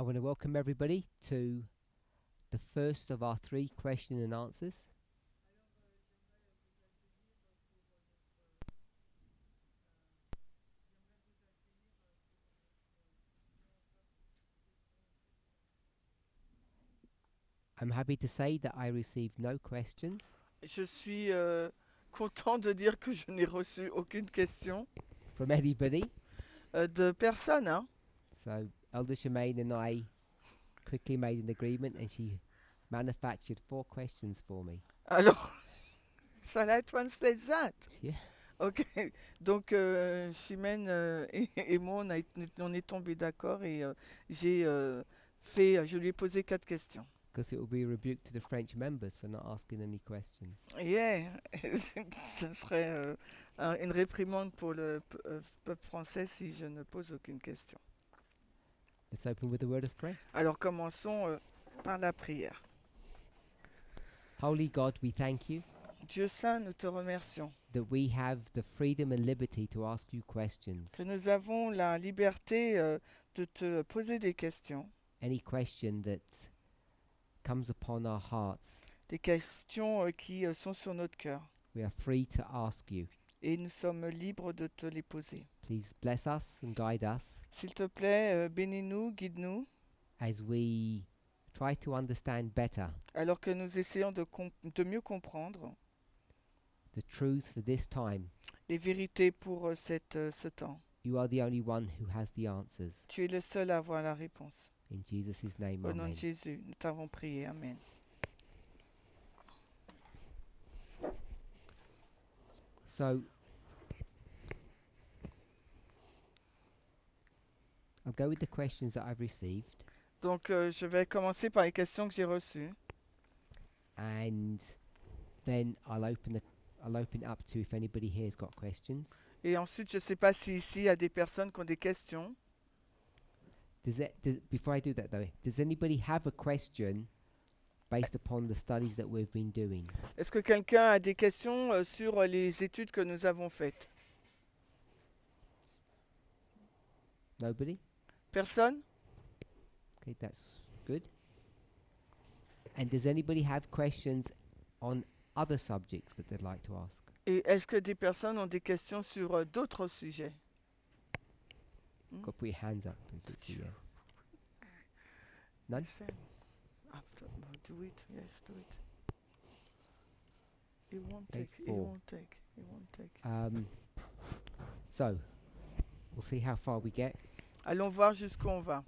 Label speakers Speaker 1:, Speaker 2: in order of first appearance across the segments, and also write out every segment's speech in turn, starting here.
Speaker 1: I want to welcome everybody to the first of our 3 question and answers. I'm happy to say that I received no questions
Speaker 2: Je suis content de dire que je n'ai reçu aucune question
Speaker 1: from anybody.
Speaker 2: de personne. Hein.
Speaker 1: So Elder Shemaine and I quickly made an agreement and she manufactured 4 questions for me.
Speaker 2: Alors, shall I translate that?
Speaker 1: Yeah.
Speaker 2: Ok, donc Chimène et moi, on est tombés d'accord et je lui ai posé 4 questions.
Speaker 1: Because it will be a rebuke to the French members for not asking any questions.
Speaker 2: Yeah, ce serait une réprimande pour le peuple français si je ne pose aucune question.
Speaker 1: Let's open with a word of prayer.
Speaker 2: Alors commençons par la prière.
Speaker 1: Holy God, we thank you
Speaker 2: Dieu Saint, nous te remercions
Speaker 1: that we have the freedom and liberty to ask you questions.
Speaker 2: que nous avons la liberté de te poser des questions,
Speaker 1: Any question that comes upon our hearts,
Speaker 2: des questions qui sont sur notre cœur.
Speaker 1: we are free to ask you.
Speaker 2: Et nous sommes libres de te les poser.
Speaker 1: Please bless us and guide us
Speaker 2: S'il te plaît, bénis-nous, guide-nous,
Speaker 1: as we try to understand better
Speaker 2: alors que nous essayons de mieux comprendre
Speaker 1: the truth for this time.
Speaker 2: les vérités pour ce temps.
Speaker 1: You are the only one who has the answers.
Speaker 2: Tu es le seul à avoir la réponse.
Speaker 1: In Jesus' name,
Speaker 2: Au nom
Speaker 1: amen.
Speaker 2: de Jésus, nous t'avons prié. Amen.
Speaker 1: So, I'll go with the questions that I've received,
Speaker 2: Donc, je vais commencer par les questions que j'ai reçues.
Speaker 1: and then I'll open it up to if anybody here's got questions.
Speaker 2: Et ensuite, je ne sais pas si ici, il y a des personnes qui ont des questions.
Speaker 1: Before I do that though, does anybody have a question based upon the studies that we've been doing?
Speaker 2: Est-ce que quelqu'un a des questions sur les études que nous avons faites?
Speaker 1: Nobody?
Speaker 2: Personne?
Speaker 1: Okay, that's good. And does anybody have questions on other subjects that they'd like to ask?
Speaker 2: Et est-ce que des personnes ont des questions sur d'autres sujets?
Speaker 1: Got to put your hands up if it's a yes. None?
Speaker 2: Do it, yes, do it. It won't
Speaker 1: Take
Speaker 2: take, it
Speaker 1: 4.
Speaker 2: won't take, it won't take.
Speaker 1: So, we'll see how far we get.
Speaker 2: Allons voir jusqu'où on va.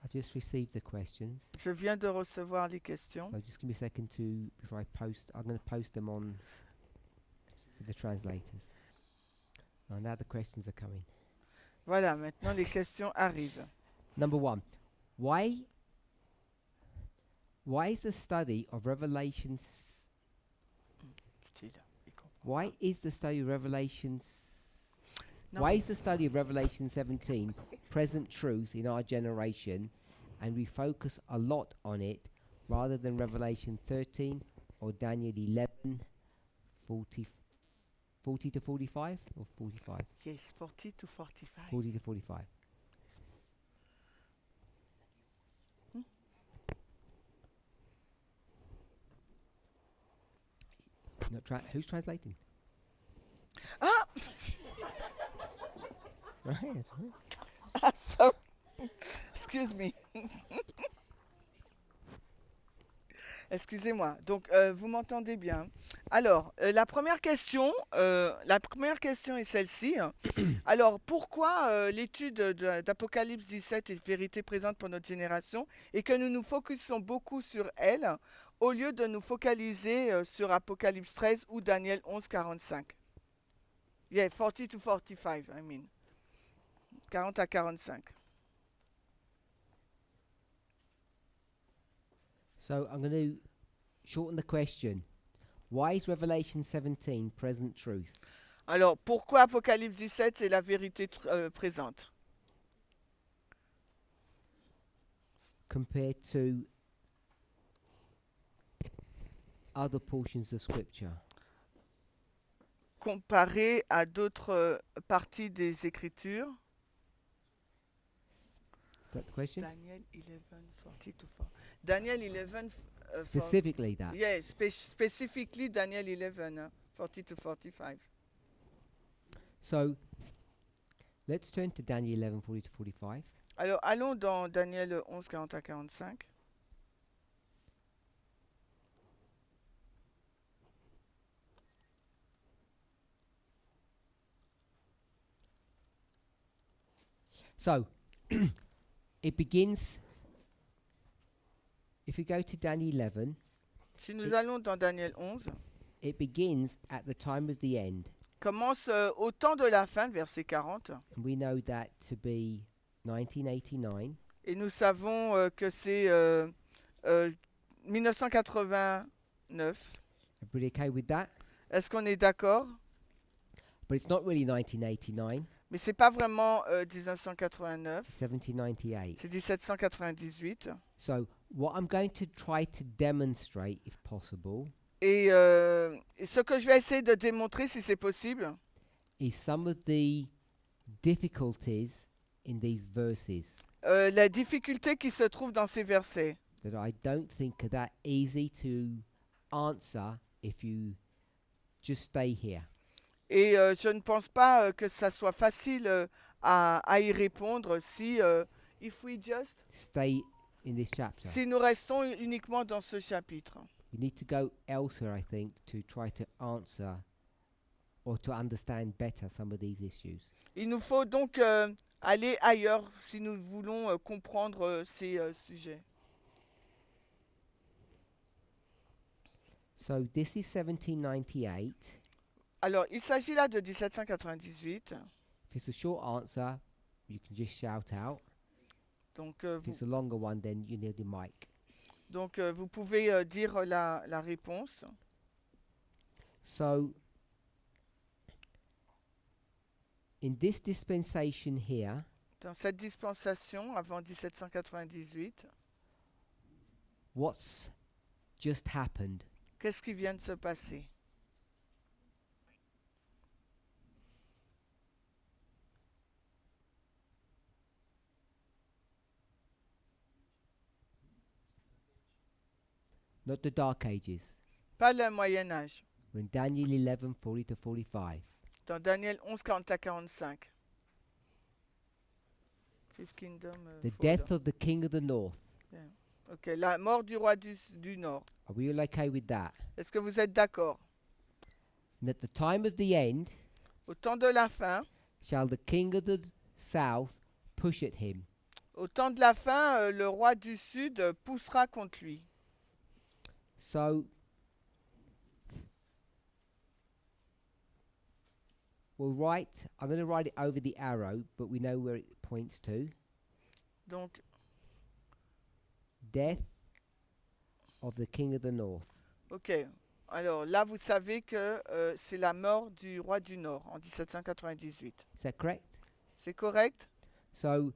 Speaker 1: I've just received the questions.
Speaker 2: Je viens de recevoir les questions.
Speaker 1: So just give me a second before I post. I'm going to post them on for the translators. Oh, now the questions are coming.
Speaker 2: Voilà, maintenant les questions arrivent.
Speaker 1: Number 1. Why is the study of Revelations Why is the study of Revelations
Speaker 2: Non.
Speaker 1: Why is the study of Revelation 17 present truth in our generation, and we focus a lot on it rather than Revelation 13 or Daniel 11 40 to 45 or 45?
Speaker 2: Yes, 40 to 45.
Speaker 1: 40 to 45. No, who's translating?
Speaker 2: Ah!
Speaker 1: Right, that's right.
Speaker 2: Ah, sorry. Excuse me. Excusez-moi. Donc, vous m'entendez bien. Alors, la première question est celle-ci. Alors, pourquoi l'étude d'Apocalypse 17 est vérité présente pour notre génération et que nous nous focusons beaucoup sur elle au lieu de nous focaliser sur Apocalypse 13 ou Daniel 11, 45? Yeah, 40 to 45, I mean. 40 à 45.
Speaker 1: So I'm going to shorten the question. Why is Revelation 17 present truth?
Speaker 2: Alors, pourquoi Apocalypse 17 c'est la vérité présente
Speaker 1: Compared to other portions of Scripture?
Speaker 2: comparé à d'autres parties des Écritures?
Speaker 1: that the question?
Speaker 2: Daniel 11:40 to 4. Daniel 11.
Speaker 1: Specifically that.
Speaker 2: Yeah, specifically Daniel 11, 40 to 45.
Speaker 1: So let's turn to Daniel 11:40 to 45.
Speaker 2: Alors, allons dans Daniel 11, 40 à 45.
Speaker 1: So it begins. If you go to Daniel 11,
Speaker 2: Si nous allons dans Daniel 11,
Speaker 1: it begins at the time of the end.
Speaker 2: commence au temps de la fin, verset 40.
Speaker 1: And we know that to be 1989.
Speaker 2: Et nous savons que c'est 1989.
Speaker 1: Everybody okay with that?
Speaker 2: Est-ce qu'on est d'accord?
Speaker 1: But it's not really 1989,
Speaker 2: Mais c'est pas vraiment 1989,
Speaker 1: 1798.
Speaker 2: c'est 1798.
Speaker 1: So what I'm going to try to demonstrate, if possible,
Speaker 2: Et ce que je vais essayer de démontrer, si c'est possible,
Speaker 1: is some of the difficulties in these verses
Speaker 2: la difficulté qui se trouve dans ces versets,
Speaker 1: that I don't think are that easy to answer if you just stay here.
Speaker 2: et je ne pense pas que ça soit facile à y répondre si if we just,
Speaker 1: Stay in this chapter.
Speaker 2: si nous restons uniquement dans ce chapitre.
Speaker 1: You need to go elsewhere, I think, to try to answer or to understand better some of these issues.
Speaker 2: Il nous faut donc aller ailleurs si nous voulons comprendre ces sujets.
Speaker 1: So this is 1798.
Speaker 2: Alors, il s'agit là de 1798.
Speaker 1: If it's a short answer, you can just shout out.
Speaker 2: Donc,
Speaker 1: If it's a longer one, then you need the mic.
Speaker 2: vous pouvez dire la réponse.
Speaker 1: So, in this dispensation here,
Speaker 2: Dans cette dispensation, avant 1798,
Speaker 1: what's just happened?
Speaker 2: qu'est-ce qui vient de se passer?
Speaker 1: Not the Dark Ages.
Speaker 2: Pas le Moyen-Âge.
Speaker 1: We're in Daniel 11:40 to 45.
Speaker 2: Dans Daniel 11, 40 à 45. Fifth Kingdom,
Speaker 1: The
Speaker 2: folder.
Speaker 1: death of the king of the north.
Speaker 2: Ok, la mort du roi du Nord.
Speaker 1: Are we all okay with that?
Speaker 2: Est-ce que vous êtes d'accord?
Speaker 1: And at the time of the end,
Speaker 2: Au temps de la fin,
Speaker 1: shall the king of the south push at him.
Speaker 2: au temps de la fin, le roi du Sud poussera contre lui.
Speaker 1: So, I'm going to write it over the arrow, but we know where it points to.
Speaker 2: Donc,
Speaker 1: Death of the king of the north.
Speaker 2: ok. Alors là, vous savez que c'est la mort du roi du Nord en 1798.
Speaker 1: Is that correct?
Speaker 2: C'est correct?
Speaker 1: So,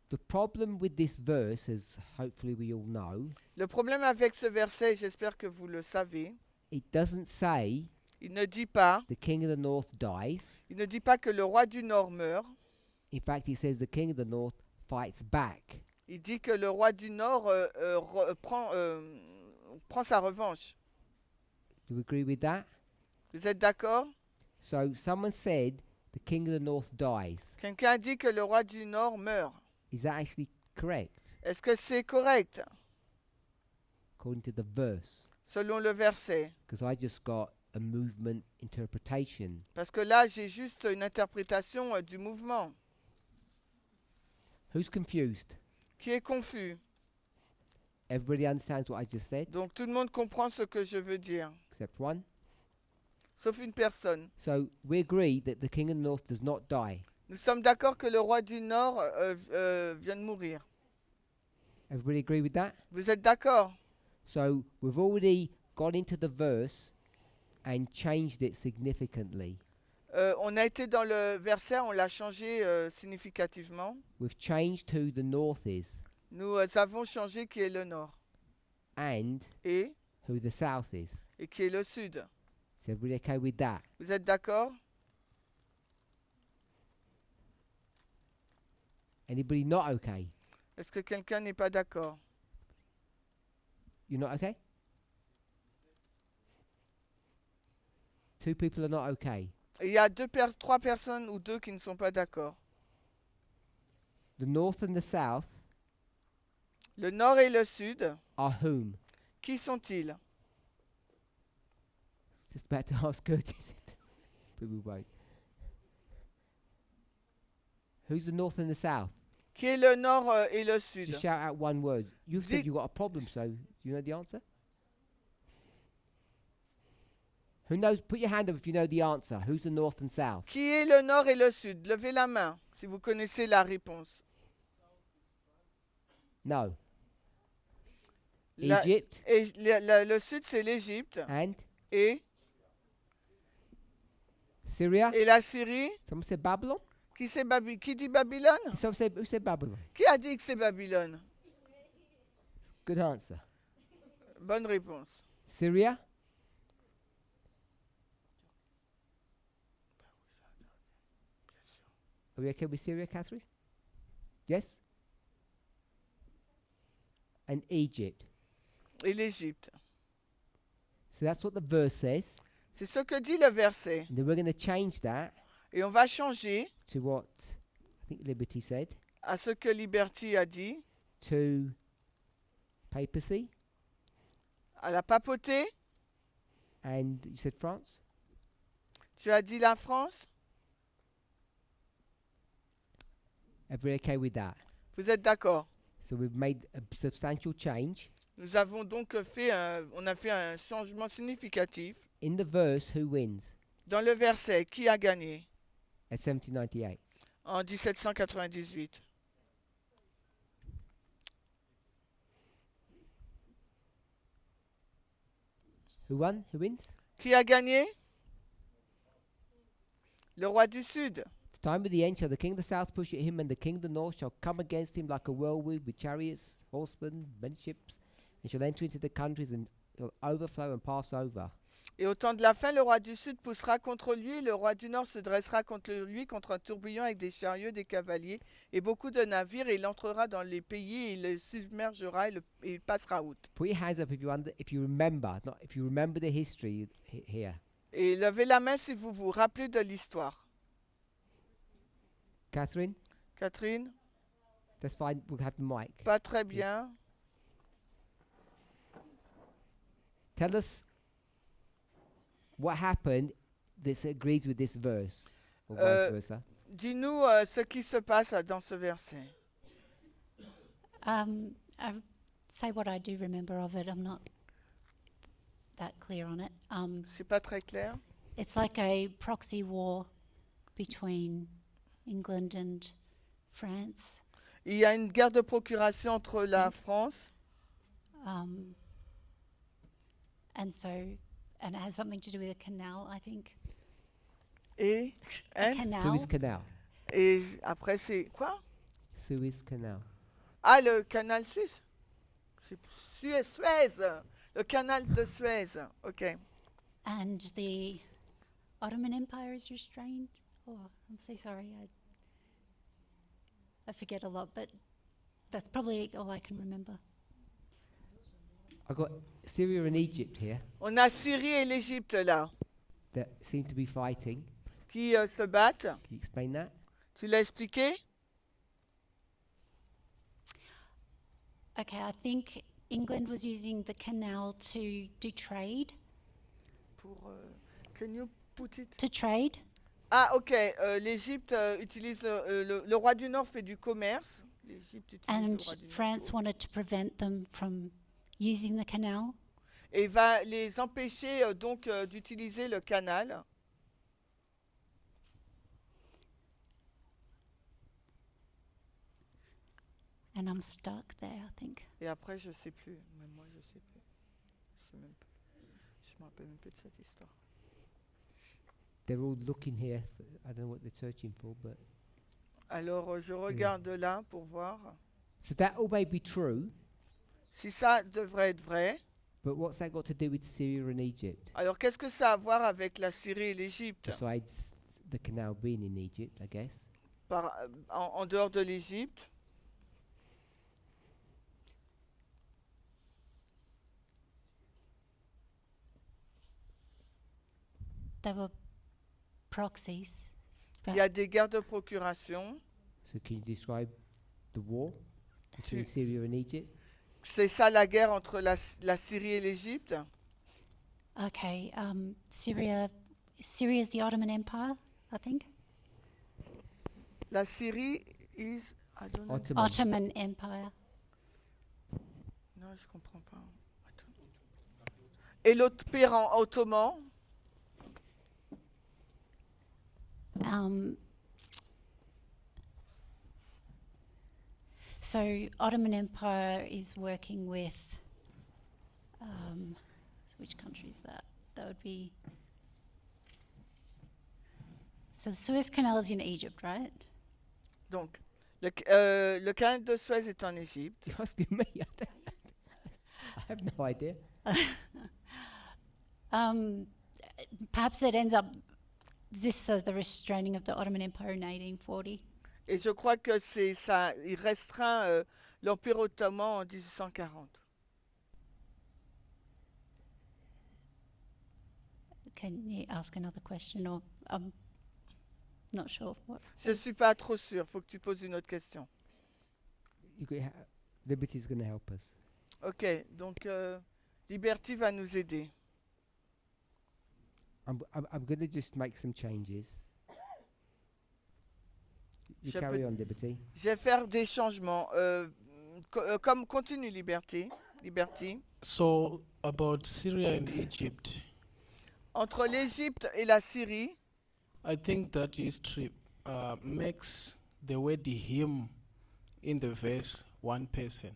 Speaker 1: the problem with this verse, as hopefully we all know,
Speaker 2: Le problème avec ce verset, j'espère que vous le savez,
Speaker 1: it doesn't say
Speaker 2: il ne dit pas,
Speaker 1: the king of the north dies.
Speaker 2: il ne dit pas que le roi du Nord meurt.
Speaker 1: In fact, it says the king of the north fights back.
Speaker 2: Il dit que le roi du Nord prend sa revanche.
Speaker 1: Do we agree with that?
Speaker 2: Vous êtes d'accord?
Speaker 1: So, someone said the king of the north dies.
Speaker 2: Quelqu'un dit que le roi du Nord meurt.
Speaker 1: Is that actually correct,
Speaker 2: Est-ce que c'est correct
Speaker 1: according to the verse?
Speaker 2: selon le verset?
Speaker 1: Because I just got a movement interpretation.
Speaker 2: Parce que là, j'ai juste une interprétation du mouvement.
Speaker 1: Who's confused?
Speaker 2: Qui est confus.
Speaker 1: Everybody understands what I just said,
Speaker 2: Donc tout le monde comprend ce que je veux dire,
Speaker 1: except one.
Speaker 2: sauf une personne.
Speaker 1: So we agree that the king of the north does not die.
Speaker 2: Nous sommes d'accord que le roi du Nord vient de mourir.
Speaker 1: Everybody agree with that?
Speaker 2: Vous êtes d'accord?
Speaker 1: So we've already got into the verse and changed it significantly.
Speaker 2: On a été dans le verset, on l'a changé significativement.
Speaker 1: We've changed who the north is
Speaker 2: Nous avons changé qui est le Nord
Speaker 1: and
Speaker 2: et
Speaker 1: who the south is.
Speaker 2: qui est le Sud.
Speaker 1: Is everybody okay with that?
Speaker 2: Vous êtes d'accord?
Speaker 1: Anybody not okay?
Speaker 2: Est-ce que quelqu'un n'est pas d'accord?
Speaker 1: You're not okay? Two people are not okay.
Speaker 2: Et il y a trois personnes ou deux qui ne sont pas d'accord.
Speaker 1: The North and the South
Speaker 2: Le nord et le sud,
Speaker 1: are whom?
Speaker 2: qui sont-ils?
Speaker 1: Just about to ask Curtis. But we won't. Who's the North and the South?
Speaker 2: Qui est le nord et le sud?
Speaker 1: Just shout out one word. You've said
Speaker 2: Dites-
Speaker 1: you got a problem, so do you know the answer? Who knows? Put your hand up if you know the answer. Who's the North and South?
Speaker 2: Qui est le nord et le sud? Levez la main si vous connaissez la réponse.
Speaker 1: No.
Speaker 2: La-
Speaker 1: Egypt
Speaker 2: Et le sud, c'est l'Égypte.
Speaker 1: and
Speaker 2: Et
Speaker 1: Syria.
Speaker 2: la Syrie?
Speaker 1: Someone said Babylon.
Speaker 2: Qui dit Babylone?
Speaker 1: Someone said, who said Babylon?
Speaker 2: Qui a dit que c'est Babylone?
Speaker 1: Good answer.
Speaker 2: Bonne réponse.
Speaker 1: Syria. Are we okay with Syria, Catherine? Yes? And Egypt.
Speaker 2: Et l'Égypte.
Speaker 1: So that's what the verse says.
Speaker 2: C'est ce que dit le verset.
Speaker 1: And then we're going to change that
Speaker 2: Et on va changer
Speaker 1: to what I think Liberty said,
Speaker 2: à ce que Liberty a dit,
Speaker 1: to papacy.
Speaker 2: à la papauté.
Speaker 1: And you said France?
Speaker 2: Tu as dit la France?
Speaker 1: Everybody okay with that?
Speaker 2: Vous êtes d'accord?
Speaker 1: So we've made a substantial change.
Speaker 2: Nous avons donc on a fait un changement significatif.
Speaker 1: In the verse, who wins?
Speaker 2: Dans le verset, qui a gagné
Speaker 1: At 1798.
Speaker 2: en 1798?
Speaker 1: Who won? Who wins?
Speaker 2: Qui a gagné? Le roi du Sud.
Speaker 1: The time of the end shall the king of the south push at him, and the king of the north shall come against him like a whirlwind with chariots, horsemen, many ships, and shall enter into the countries and shall overflow and pass over.
Speaker 2: Et au temps de la fin, le roi du Sud poussera contre lui, et le roi du Nord se dressera contre lui, contre un tourbillon avec des chariots, des cavaliers et beaucoup de navires, et il entrera dans les pays, et il le submergera, et il passera outre.
Speaker 1: Put your hands up if you remember, not if you remember the history here.
Speaker 2: Et levez la main si vous vous rappelez de l'histoire.
Speaker 1: Catherine,
Speaker 2: Catherine?
Speaker 1: that's fine. We'll have the mic.
Speaker 2: Pas très bien.
Speaker 1: Tell us what happened that agrees with this verse, or vice versa.
Speaker 2: Dis-nous ce qui se passe dans ce verset.
Speaker 3: I say what I do remember of it. I'm not that clear on it.
Speaker 2: C'est pas très clair.
Speaker 3: It's like a proxy war between England and France.
Speaker 2: Il y a une guerre de procuration entre la France
Speaker 3: And it has something to do with a canal, I think.
Speaker 2: et
Speaker 3: A
Speaker 2: hein?
Speaker 3: canal.
Speaker 1: Suez Canal.
Speaker 2: Et après c'est quoi?
Speaker 1: Suez Canal.
Speaker 2: Ah, le canal Suisse. C'est Suez. Le canal de Suez. OK.
Speaker 3: And the Ottoman Empire is restrained. Oh, I'm so sorry. I forget a lot, but that's probably all I can remember.
Speaker 1: I've got Syria and Egypt here
Speaker 2: On a Syrie et l'Égypte là
Speaker 1: that seem to be fighting.
Speaker 2: qui se battent.
Speaker 1: Can you explain that?
Speaker 2: Tu l'as expliqué?
Speaker 3: Okay, I think England was using the canal to do trade.
Speaker 2: Pour can you put it?
Speaker 3: To trade.
Speaker 2: Ah, OK. L'Égypte utilise le roi du Nord fait du commerce. L'Égypte utilise
Speaker 3: And
Speaker 2: le roi du Nord.
Speaker 3: France wanted to prevent them from using the canal.
Speaker 2: Et va les empêcher donc d'utiliser le canal.
Speaker 3: And I'm stuck there, I think.
Speaker 2: Et après, je sais plus. Même moi, je sais plus. Je sais même plus. Je me rappelle même plus de cette histoire.
Speaker 1: They're all looking here. I don't know what they're searching for, but
Speaker 2: Alors, je regarde là pour voir.
Speaker 1: so that all may be true.
Speaker 2: Si ça devrait être vrai,
Speaker 1: But what's that got to do with Syria and Egypt?
Speaker 2: alors qu'est-ce que ça a à voir avec la Syrie et l'Égypte?
Speaker 1: Besides the canal being in Egypt, I guess.
Speaker 2: en dehors de l'Égypte?
Speaker 3: They were proxies.
Speaker 2: Il y a des guerres de procuration.
Speaker 1: So can you describe the war between Syria and Egypt?
Speaker 2: C'est ça la guerre entre la Syrie et l'Égypte?
Speaker 3: Okay, Syria is the Ottoman Empire, I think.
Speaker 2: La Syrie is... I don't know.
Speaker 1: Ottoman.
Speaker 3: Ottoman Empire.
Speaker 2: Non, je comprends pas. Attends. Et l'autre pérant ottoman?
Speaker 3: So Ottoman Empire is working with, so which country is that? That would be, so the Suez Canal is in Egypt, right?
Speaker 2: Donc, le canal de Suez est en Égypte.
Speaker 1: You're asking me? I have no idea.
Speaker 3: Perhaps it ends up, the restraining of the Ottoman Empire in 1840.
Speaker 2: Et je crois que c'est ça, il restreint l'Empire ottoman en 1840.
Speaker 3: Can you ask another question, or I'm not sure what?
Speaker 2: Je suis pas trop sûre, faut que tu poses une autre question.
Speaker 1: Liberty's going to help us.
Speaker 2: Ok, donc Liberty va nous aider.
Speaker 1: I'm going to just make some changes. You
Speaker 2: Je
Speaker 1: carry
Speaker 2: peux-
Speaker 1: on, Liberty.
Speaker 2: Je vais faire des changements. Comme continue Liberty.
Speaker 4: So about Syria and Egypt,
Speaker 2: Entre l'Égypte et la Syrie,
Speaker 4: I think that history makes the word him in the verse one person.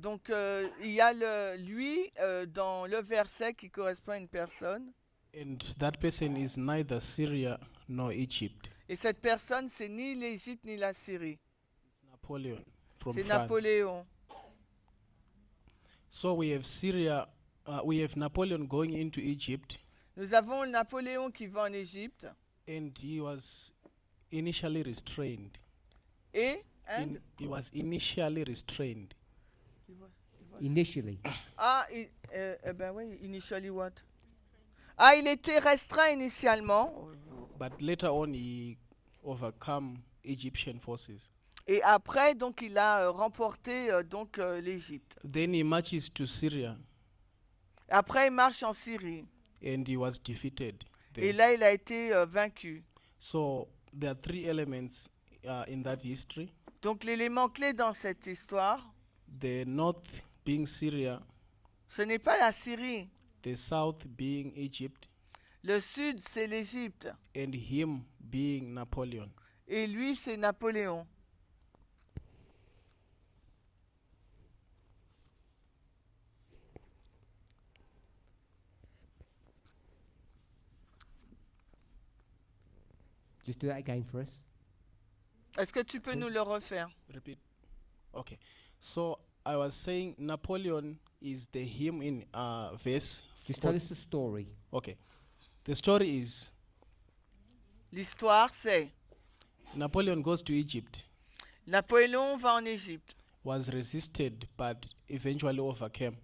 Speaker 2: donc il y a le lui dans le verset qui correspond à une personne.
Speaker 4: And that person is neither Syria nor Egypt.
Speaker 2: Et cette personne, c'est ni l'Égypte ni la Syrie.
Speaker 4: It's Napoleon from
Speaker 2: C'est
Speaker 4: France.
Speaker 2: Napoléon.
Speaker 4: So we have Syria, we have Napoleon going into Egypt,
Speaker 2: Nous avons Napoléon qui va en Égypte.
Speaker 4: and he was initially restrained.
Speaker 2: Et
Speaker 4: He was initially restrained.
Speaker 1: Initially.
Speaker 2: ben oui, initially what? Ah, il était restreint initialement.
Speaker 4: But later on, he overcome Egyptian forces.
Speaker 2: Et après, donc, il a remporté l'Égypte.
Speaker 4: Then he marches to Syria,
Speaker 2: Après, il marche en Syrie.
Speaker 4: and he was defeated there.
Speaker 2: Et là, il a été vaincu.
Speaker 4: So there are three elements in that history.
Speaker 2: Donc, l'élément clé dans cette histoire,
Speaker 4: The north being Syria,
Speaker 2: ce n'est pas la Syrie.
Speaker 4: the south being Egypt,
Speaker 2: Le sud, c'est l'Égypte.
Speaker 4: and him being Napoleon.
Speaker 2: Et lui, c'est Napoléon.
Speaker 1: Just do that again for us.
Speaker 2: Est-ce que tu peux
Speaker 1: Oui.
Speaker 2: nous le refaire?
Speaker 4: Repeat. Okay. So I was saying Napoleon is the him in verse.
Speaker 1: Just
Speaker 4: four-
Speaker 1: tell us the story.
Speaker 4: Okay. The story is
Speaker 2: L'histoire, c'est
Speaker 4: Napoleon goes to Egypt,
Speaker 2: Napoléon va en Égypte.
Speaker 4: was resisted, but eventually overcame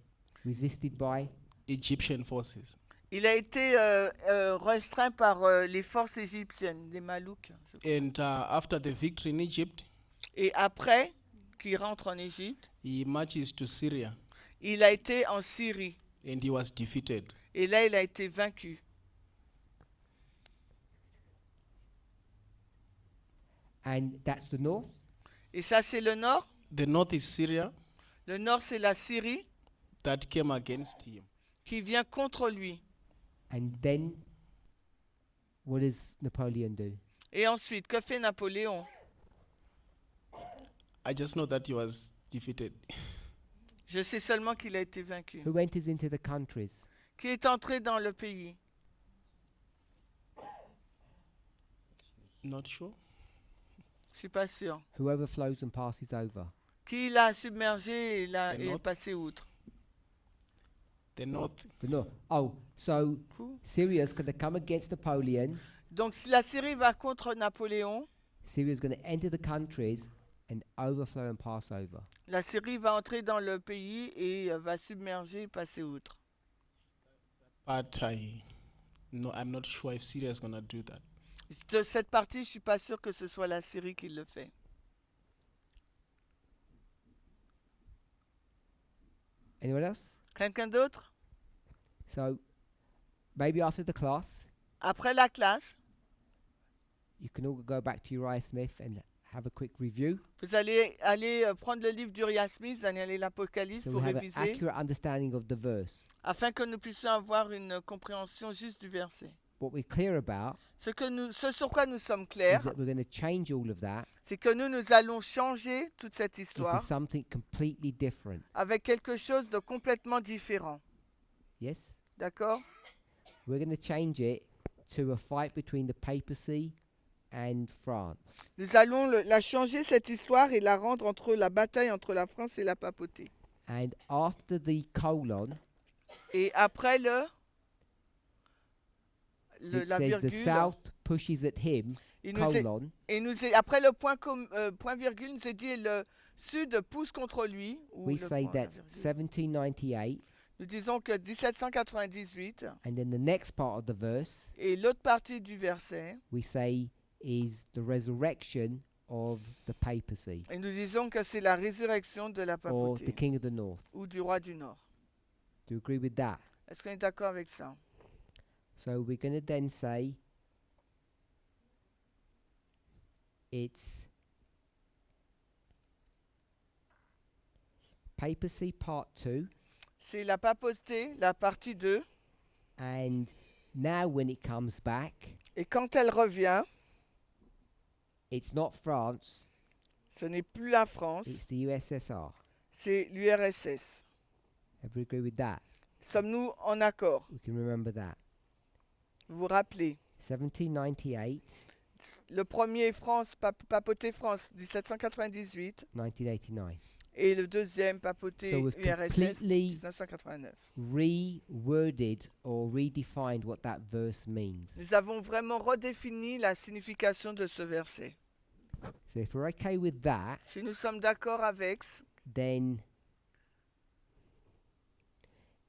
Speaker 1: Resisted by.
Speaker 4: Egyptian forces.
Speaker 2: Il a été restreint par les forces égyptiennes, les Malouks. je crois.
Speaker 4: And after the victory in Egypt,
Speaker 2: Et après, qu'il rentre en Égypte,
Speaker 4: he marches to Syria,
Speaker 2: il a été en Syrie.
Speaker 4: and he was defeated.
Speaker 2: Et là, il a été vaincu.
Speaker 1: And that's the north.
Speaker 2: Et ça, c'est le nord.
Speaker 4: The north is Syria
Speaker 2: Le nord, c'est la Syrie
Speaker 4: that came against him.
Speaker 2: qui vient contre lui.
Speaker 1: And then, what does Napoleon do?
Speaker 2: Et ensuite, que fait Napoléon?
Speaker 4: I just know that he was defeated.
Speaker 2: Je sais seulement qu'il a été vaincu.
Speaker 1: Who enters into the countries?
Speaker 2: Qui est entré dans le pays?
Speaker 4: Not sure.
Speaker 2: Je suis pas sûr.
Speaker 1: Who overflows and passes over?
Speaker 2: Qui l'a submergé et
Speaker 4: C'est
Speaker 2: est
Speaker 4: l'autre.
Speaker 2: passé outre?
Speaker 4: The north.
Speaker 1: The north. Oh, so
Speaker 2: Who?
Speaker 1: Syria's going to come against Napoleon,
Speaker 2: Donc, si la Syrie va contre Napoléon,
Speaker 1: Syria is going to enter the countries and overflow and pass over.
Speaker 2: La Syrie va entrer dans le pays et va submerger et passer outre.
Speaker 4: But no, I'm not sure if Syria is going to do that.
Speaker 2: De cette partie, je suis pas sûr que ce soit la Syrie qui le fait.
Speaker 1: Anyone else?
Speaker 2: Quelqu'un d'autre?
Speaker 1: So, maybe after the class,
Speaker 2: Après la classe,
Speaker 1: you can all go back to Uriah Smith and have a quick review.
Speaker 2: vous allez aller prendre le livre d'Uriah Smith, vous allez aller l'Apocalypse
Speaker 1: So
Speaker 2: pour
Speaker 1: we have an
Speaker 2: réviser,
Speaker 1: accurate understanding of the verse.
Speaker 2: afin que nous puissions avoir une compréhension juste du verset.
Speaker 1: What we're clear about
Speaker 2: Ce sur quoi nous sommes
Speaker 1: is
Speaker 2: clairs,
Speaker 1: that we're going to change all of that
Speaker 2: c'est que nous allons changer toute cette
Speaker 1: into
Speaker 2: histoire
Speaker 1: something completely different.
Speaker 2: avec quelque chose de complètement différent.
Speaker 1: Yes?
Speaker 2: D'accord?
Speaker 1: We're going to change it to a fight between the papacy and France.
Speaker 2: Nous allons la changer, cette histoire, et la rendre entre la bataille entre la France et la papauté.
Speaker 1: And after the colon,
Speaker 2: Et après
Speaker 1: it
Speaker 2: la
Speaker 1: says the
Speaker 2: virgule,
Speaker 1: south pushes at him,
Speaker 2: il nous est-
Speaker 1: colon,
Speaker 2: après le point virgule, nous est dit le sud pousse contre lui. Ou
Speaker 1: we
Speaker 2: le
Speaker 1: say
Speaker 2: point, la
Speaker 1: that's
Speaker 2: virgule.
Speaker 1: 1798.
Speaker 2: Nous disons que 1798,
Speaker 1: And then the next part of the verse,
Speaker 2: et l'autre partie du verset,
Speaker 1: we say is the resurrection of the papacy
Speaker 2: et nous disons que c'est la résurrection de la
Speaker 1: or the
Speaker 2: papauté
Speaker 1: king of the north.
Speaker 2: ou du roi du Nord.
Speaker 1: Do you agree with that?
Speaker 2: Est-ce qu'on est d'accord avec ça?
Speaker 1: So we're going to then say it's papacy part 2,
Speaker 2: C'est la papauté, la partie 2,
Speaker 1: and now when it comes back,
Speaker 2: et quand elle revient,
Speaker 1: it's not France,
Speaker 2: ce n'est plus la France,
Speaker 1: it's the USSR.
Speaker 2: c'est l'URSS.
Speaker 1: Everybody agree with that?
Speaker 2: Sommes-nous en accord?
Speaker 1: We can remember that.
Speaker 2: Vous vous rappelez?
Speaker 1: 1798,
Speaker 2: Le premier France, papauté France, 1798,
Speaker 1: 1989.
Speaker 2: et le deuxième papauté
Speaker 1: So we've
Speaker 2: URSS,
Speaker 1: completely
Speaker 2: 1989.
Speaker 1: Reworded or redefined what that verse means.
Speaker 2: Nous avons vraiment redéfini la signification de ce verset.
Speaker 1: So if we're okay with that,
Speaker 2: Si nous sommes d'accord avec,
Speaker 1: then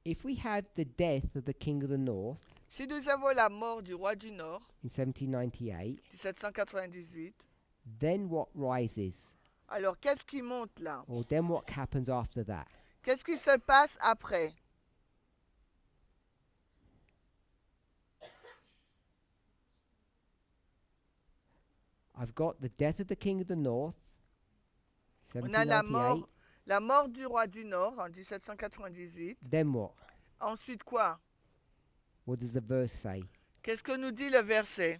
Speaker 1: if we have the death of the king of the north
Speaker 2: si nous avons la mort du roi du Nord,
Speaker 1: in 1798,
Speaker 2: 1798,
Speaker 1: then what rises?
Speaker 2: alors qu'est-ce qui monte là?
Speaker 1: Or then what happens after that?
Speaker 2: Qu'est-ce qui se passe après?
Speaker 1: I've got the death of the king of the north,
Speaker 2: On a la
Speaker 1: 1798.
Speaker 2: mort du roi du Nord en 1798.
Speaker 1: Then what?
Speaker 2: Ensuite quoi?
Speaker 1: What does the verse say?
Speaker 2: Qu'est-ce que nous dit le verset?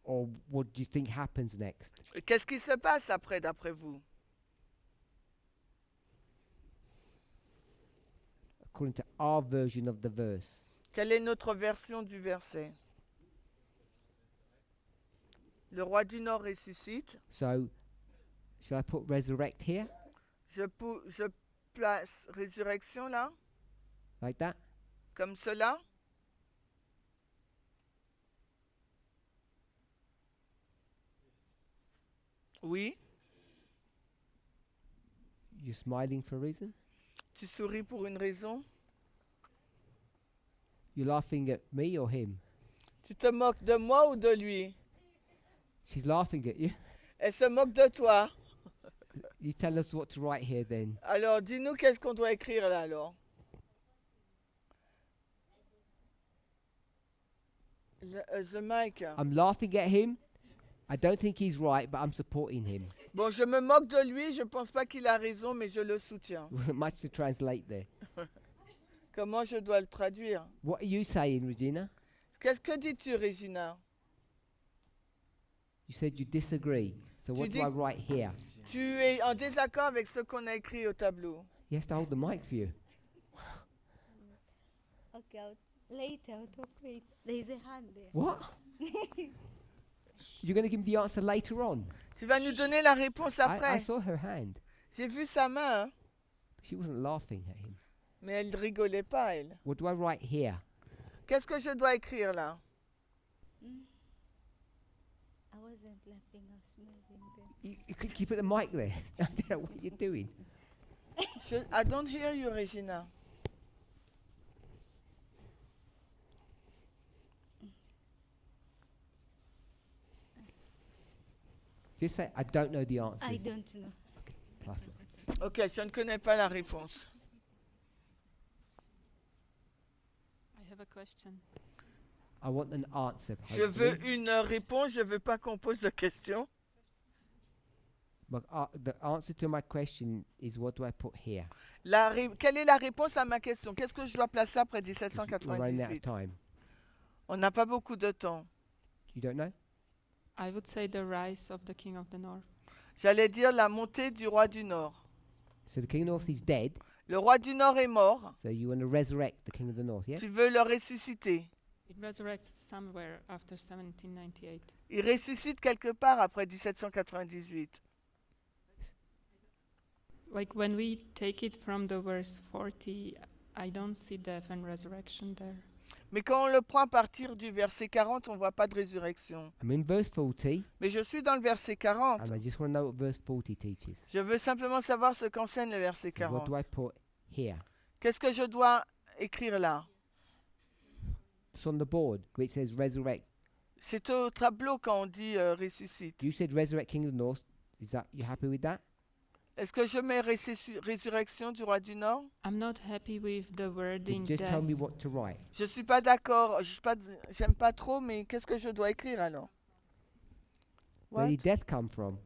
Speaker 1: Or what do you think happens next?
Speaker 2: Qu'est-ce qui se passe après, d'après vous?
Speaker 1: According to our version of the verse.
Speaker 2: Quelle est notre version du verset? Le roi du Nord ressuscite.
Speaker 1: So, shall I put resurrect here?
Speaker 2: Je place résurrection là,
Speaker 1: Like that?
Speaker 2: comme cela. Oui.
Speaker 1: You're smiling for a reason?
Speaker 2: Tu souris pour une raison.
Speaker 1: You're laughing at me or him?
Speaker 2: Tu te moques de moi ou de lui?
Speaker 1: She's laughing at you.
Speaker 2: Elle se moque de toi.
Speaker 1: You tell us what to write here then.
Speaker 2: Alors, dis-nous qu'est-ce qu'on doit écrire là alors. The mic.
Speaker 1: I'm laughing at him. I don't think he's right, but I'm supporting him.
Speaker 2: Bon, je me moque de lui, je pense pas qu'il a raison, mais je le soutiens.
Speaker 1: Much to translate there.
Speaker 2: Comment je dois le traduire?
Speaker 1: What are you saying, Regina?
Speaker 2: Qu'est-ce que dis-tu, Regina?
Speaker 1: You said you disagree. So what do
Speaker 2: dis-
Speaker 1: I write here?
Speaker 2: Tu es en désaccord avec ce qu'on a écrit au tableau.
Speaker 1: He has to hold the mic for you.
Speaker 5: Okay, later I'll talk with. There's a hand there.
Speaker 1: What? You're going to give him the answer later on?
Speaker 2: Tu vas nous donner la réponse
Speaker 1: I
Speaker 2: après.
Speaker 1: saw her hand.
Speaker 2: J'ai vu sa main, hein,
Speaker 1: She wasn't laughing at him.
Speaker 2: Mais elle rigolait pas, elle.
Speaker 1: What do I write here?
Speaker 2: Qu'est-ce que je dois écrire là?
Speaker 5: I wasn't laughing, I was moving them.
Speaker 1: Can you put the mic there? I don't know what you're doing.
Speaker 2: I don't hear you, Regina.
Speaker 1: Just say, I don't know the answer.
Speaker 5: I don't know.
Speaker 1: Plus it.
Speaker 2: Ok, je ne connais pas la réponse.
Speaker 6: I have a question.
Speaker 1: I want an answer.
Speaker 2: Je
Speaker 1: hopefully.
Speaker 2: veux une réponse, je veux pas qu'on pose de questions.
Speaker 1: But, the answer to my question is what do I put here?
Speaker 2: Quelle est la réponse à ma question? Qu'est-ce que je dois placer après
Speaker 1: We're running out of
Speaker 2: 1798?
Speaker 1: time.
Speaker 2: On n'a pas beaucoup de temps.
Speaker 1: You don't know?
Speaker 6: I would say the rise of the king of the north.
Speaker 2: J'allais dire la montée du roi du Nord.
Speaker 1: So the king of the north is dead.
Speaker 2: Le roi du Nord est mort.
Speaker 1: So you want to resurrect the king of the north, yeah?
Speaker 2: Tu veux le ressusciter.
Speaker 6: It resurrects somewhere after 1798.
Speaker 2: Il ressuscite quelque part après 1798.
Speaker 6: Like when we take it from the verse 40, I don't see death and resurrection there.
Speaker 2: Mais quand on le prend à partir du verset 40, on ne voit pas de résurrection.
Speaker 1: I'm in verse 40,
Speaker 2: Mais je suis dans le verset 40.
Speaker 1: and I just want to know what verse 40 teaches.
Speaker 2: Je veux simplement savoir ce qu'enseigne le verset
Speaker 1: So what
Speaker 2: 40.
Speaker 1: do I put here?
Speaker 2: Qu'est-ce que je dois écrire là?
Speaker 1: It's on the board where it says resurrect.
Speaker 2: C'est au tableau quand on dit ressuscite.
Speaker 1: You said resurrect king of the north. Is that you happy with that?
Speaker 2: Est-ce que je mets résurrection du roi du Nord?
Speaker 6: I'm not happy with the
Speaker 1: You
Speaker 6: wording
Speaker 1: just
Speaker 6: death.
Speaker 1: tell me what to write.
Speaker 2: Je suis pas d'accord. J'aime pas trop, mais qu'est-ce que je dois écrire alors?
Speaker 1: Where
Speaker 2: What?
Speaker 1: did death come from?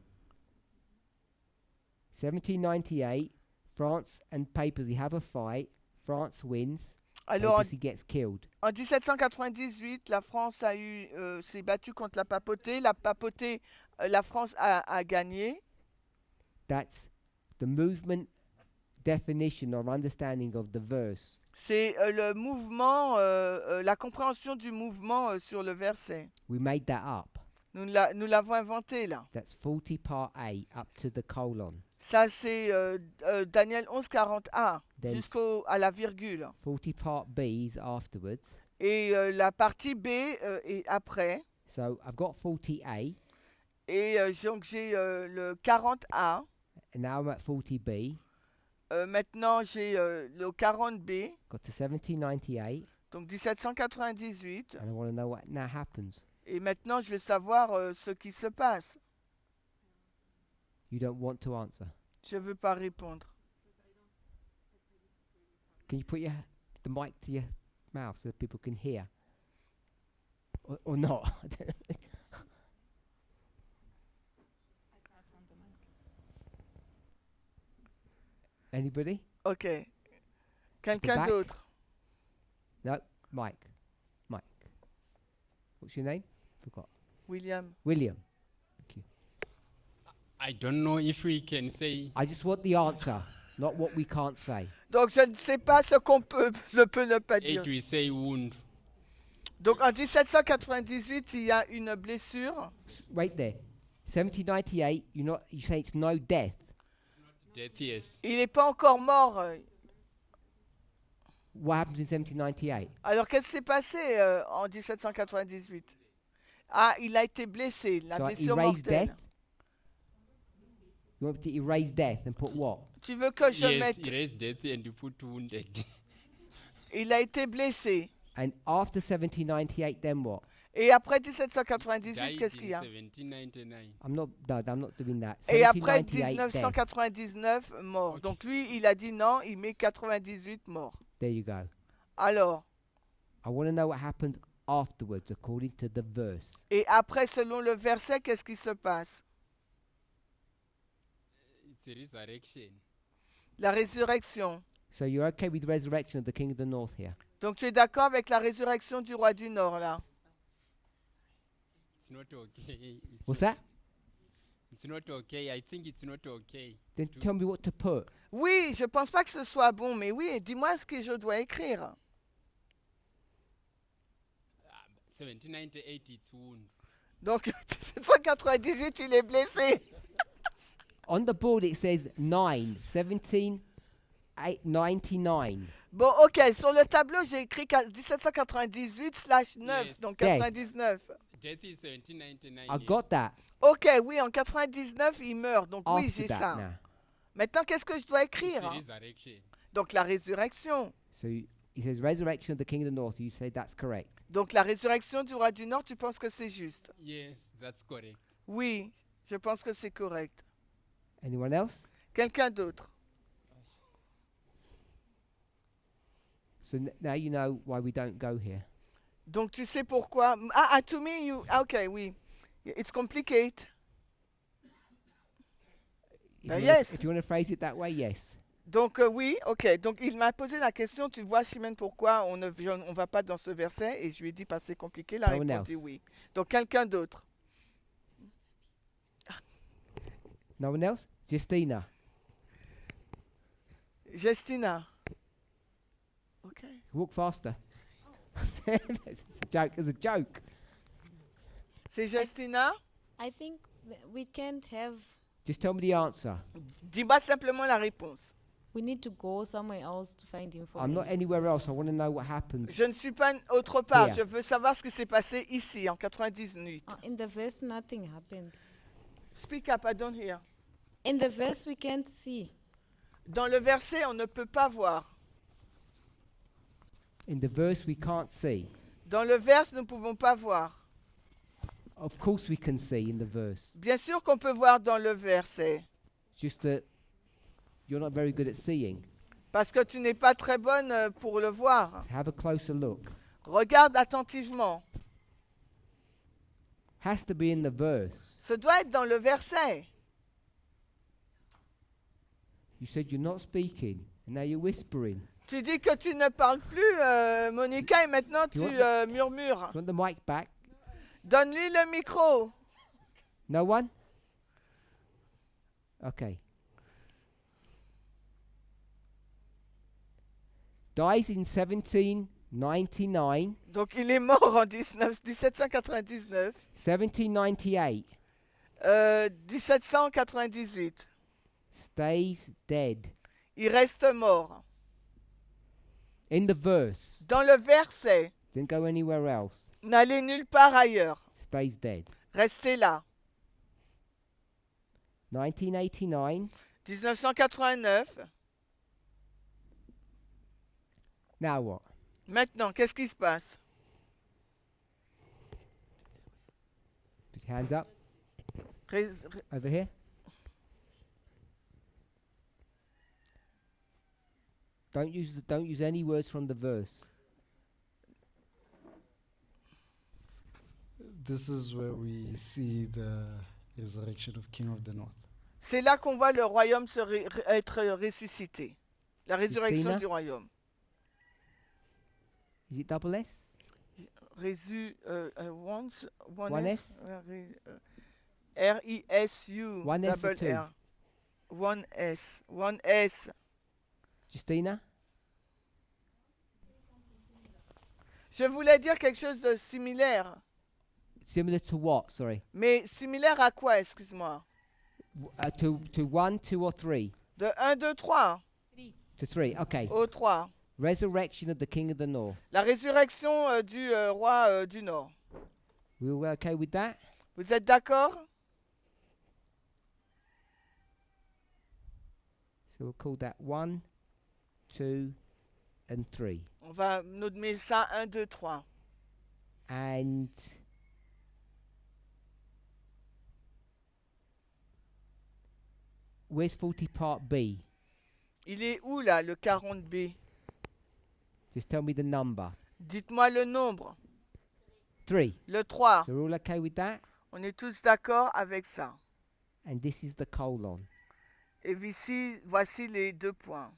Speaker 1: 1798, France and Papacy have a fight. France wins.
Speaker 2: Alors,
Speaker 1: Papacy gets killed.
Speaker 2: en 1798, la France s'est battue contre la papauté. La papauté, la France a gagné.
Speaker 1: That's the movement definition or understanding of the verse.
Speaker 2: C'est le mouvement, la compréhension du mouvement sur le verset.
Speaker 1: We made that up.
Speaker 2: Nous l'avons inventé là.
Speaker 1: That's 40 part A up to the colon.
Speaker 2: Ça, c'est Daniel 11:40a
Speaker 1: Then
Speaker 2: jusqu'à la virgule.
Speaker 1: 40 part B is afterwards.
Speaker 2: Et la partie B est après.
Speaker 1: So I've got 40A,
Speaker 2: Et donc j'ai le 40a.
Speaker 1: and now I'm at 40B.
Speaker 2: Maintenant, j'ai le 40b.
Speaker 1: Got to 1798,
Speaker 2: Donc 1798.
Speaker 1: and I want to know what now happens.
Speaker 2: Et maintenant, je vais savoir ce qui se passe.
Speaker 1: You don't want to answer.
Speaker 2: Je ne veux pas répondre.
Speaker 1: Can you put the mic to your mouth so that people can hear? Or not? I don't know.
Speaker 6: I pass on the mic.
Speaker 1: Anybody?
Speaker 2: OK. Quelqu'un
Speaker 1: back?
Speaker 2: d'autre?
Speaker 1: No? Mike. What's your name? Forgot.
Speaker 2: William.
Speaker 1: William.
Speaker 7: I don't know if we can say.
Speaker 1: I just want the answer, not what we can't say.
Speaker 2: Donc, je ne sais pas ce qu'on ne peut ne pas dire.
Speaker 7: It we say wound.
Speaker 2: Donc, en 1798, il y a une blessure.
Speaker 1: Wait there. 1798, you say it's no death.
Speaker 7: Death, yes.
Speaker 2: Il n'est pas encore mort.
Speaker 1: What happens in 1798?
Speaker 2: Alors, qu'est-ce qui s'est passé en 1798? Ah, il a été blessé, la
Speaker 1: So I
Speaker 2: blessure
Speaker 1: erase
Speaker 2: mortelle.
Speaker 1: death? You want me to erase death and put what?
Speaker 2: Tu veux que je
Speaker 7: Yes,
Speaker 2: mette...
Speaker 7: erase death and you put wounded.
Speaker 2: Il a été blessé.
Speaker 1: And after 1798, then what?
Speaker 2: Et après 1798,
Speaker 7: Died
Speaker 2: qu'est-ce qu'il y a?
Speaker 7: in 1799.
Speaker 1: I'm not doing that.
Speaker 2: Et après
Speaker 1: 1798 death.
Speaker 2: 1999, mort.
Speaker 7: Ok.
Speaker 2: Donc lui, il a dit non, il met 98 morts.
Speaker 1: There you go.
Speaker 2: Alors,
Speaker 1: I want to know what happens afterwards according to the verse.
Speaker 2: et après, selon le verset, qu'est-ce qui se passe?
Speaker 7: It's a resurrection.
Speaker 2: La résurrection.
Speaker 1: So you're okay with the resurrection of the King of the North here?
Speaker 2: Donc tu es d'accord avec la résurrection du roi du Nord, là?
Speaker 7: It's not okay.
Speaker 1: What's that?
Speaker 7: It's not okay. I think it's not okay.
Speaker 1: Then
Speaker 7: to-
Speaker 1: tell me what to put.
Speaker 2: Oui, je pense pas que ce soit bon, mais oui, dis-moi ce que je dois écrire.
Speaker 7: 1798, it's wound.
Speaker 2: Donc 1798, il est blessé.
Speaker 1: On the board it says 9, 17, 1799.
Speaker 2: Bon, ok, sur le tableau, j'ai écrit 1798/9,
Speaker 7: Yes.
Speaker 2: donc
Speaker 1: Death.
Speaker 2: 99.
Speaker 7: Death is 1799.
Speaker 1: I
Speaker 7: yes.
Speaker 1: got that.
Speaker 2: Ok, oui, en 99, il meurt, donc oui,
Speaker 1: After
Speaker 2: j'ai
Speaker 1: that
Speaker 2: ça.
Speaker 1: now.
Speaker 2: Maintenant, qu'est-ce que je dois
Speaker 7: It's
Speaker 2: écrire?
Speaker 7: resurrection.
Speaker 2: Donc la résurrection.
Speaker 1: So he says resurrection of the king of the north. You say that's correct.
Speaker 2: Donc la résurrection du roi du Nord, tu penses que c'est juste?
Speaker 7: Yes, that's correct.
Speaker 2: Oui, je pense que c'est correct.
Speaker 1: Anyone else?
Speaker 2: Quelqu'un d'autre?
Speaker 1: So now you know why we don't go here.
Speaker 2: Donc tu sais pourquoi? To me, ok, oui. It's complicated. Yes.
Speaker 1: If you want to phrase it that way, yes.
Speaker 2: Donc oui, ok. Donc il m'a posé la question, tu vois Chimène, pourquoi on ne va pas dans ce verset? Et je lui ai dit, parce que c'est compliqué, la
Speaker 1: No one
Speaker 2: réponse est
Speaker 1: else.
Speaker 2: oui. Donc quelqu'un d'autre?
Speaker 1: No one else? Justina.
Speaker 2: Justina. Ok.
Speaker 1: Walk faster. It's a joke. It's a joke.
Speaker 2: C'est Justina?
Speaker 5: I think we can't have.
Speaker 1: Just tell me the answer.
Speaker 2: Dis-moi simplement la réponse.
Speaker 5: We need to go somewhere else to find information.
Speaker 1: I'm not anywhere else. I want to know what happens.
Speaker 2: Je ne suis pas autre part.
Speaker 1: Here.
Speaker 2: Je veux savoir ce qui s'est passé ici, en 98.
Speaker 5: In the verse, nothing happens.
Speaker 2: Speak up, I don't hear.
Speaker 5: In the verse, we can't see.
Speaker 2: Dans le verset, on ne peut pas voir.
Speaker 1: In the verse, we can't see.
Speaker 2: Dans le verse, nous ne pouvons pas voir.
Speaker 1: Of course, we can see in the verse.
Speaker 2: Bien sûr qu'on peut voir dans le verset.
Speaker 1: It's just that you're not very good at seeing.
Speaker 2: Parce que tu n'es pas très bonne pour le voir.
Speaker 1: So have a closer look.
Speaker 2: Regarde attentivement.
Speaker 1: Has to be in the verse.
Speaker 2: Ce doit être dans le verset.
Speaker 1: You said you're not speaking, and now you're whispering.
Speaker 2: Tu dis que tu ne parles plus, Monica, et maintenant tu murmures.
Speaker 1: You want the mic back?
Speaker 2: Donne-lui le micro.
Speaker 1: No one? Okay. Dies in 1799,
Speaker 2: Donc il est mort en 1799.
Speaker 1: 1798,
Speaker 2: 1798.
Speaker 1: stays dead.
Speaker 2: Il reste mort.
Speaker 1: In the verse,
Speaker 2: Dans le verset,
Speaker 1: didn't go anywhere else.
Speaker 2: n'allez nulle part ailleurs.
Speaker 1: Stays dead.
Speaker 2: Restez là.
Speaker 1: 1989.
Speaker 2: 1989.
Speaker 1: Now what?
Speaker 2: Maintenant, qu'est-ce qui se passe?
Speaker 1: Put your hands up.
Speaker 2: Ré-
Speaker 1: Over here. Don't use any words from the verse.
Speaker 8: This is where we see the resurrection of King of the North.
Speaker 2: C'est là qu'on voit le royaume être ressuscité. La résurrection
Speaker 1: Christina?
Speaker 2: du royaume.
Speaker 1: Is it double S?
Speaker 2: One
Speaker 1: S?
Speaker 2: R-I-S-U.
Speaker 1: One S or
Speaker 2: double
Speaker 1: two?
Speaker 2: R. One S. One S.
Speaker 1: Justina?
Speaker 2: Je voulais dire quelque chose de similaire.
Speaker 1: Similar to what? Sorry.
Speaker 2: Mais similaire à quoi, excuse-moi?
Speaker 1: To 1, 2, or 3?
Speaker 2: De 1, 2, 3.
Speaker 1: To 3. Okay.
Speaker 2: Au 3.
Speaker 1: Resurrection of the King of the North.
Speaker 2: La résurrection du roi du Nord.
Speaker 1: We all okay with that?
Speaker 2: Vous êtes d'accord?
Speaker 1: So we'll call that 1, 2, and 3.
Speaker 2: On va nommer ça 1, 2, 3.
Speaker 1: And where's 40 part B?
Speaker 2: Il est où là, le 40B?
Speaker 1: Just tell me the number.
Speaker 2: Dites-moi le nombre.
Speaker 1: 3.
Speaker 2: Le 3.
Speaker 1: So we're all okay with that?
Speaker 2: On est tous d'accord avec ça.
Speaker 1: And this is the colon.
Speaker 2: Et ici, voici les 2 points.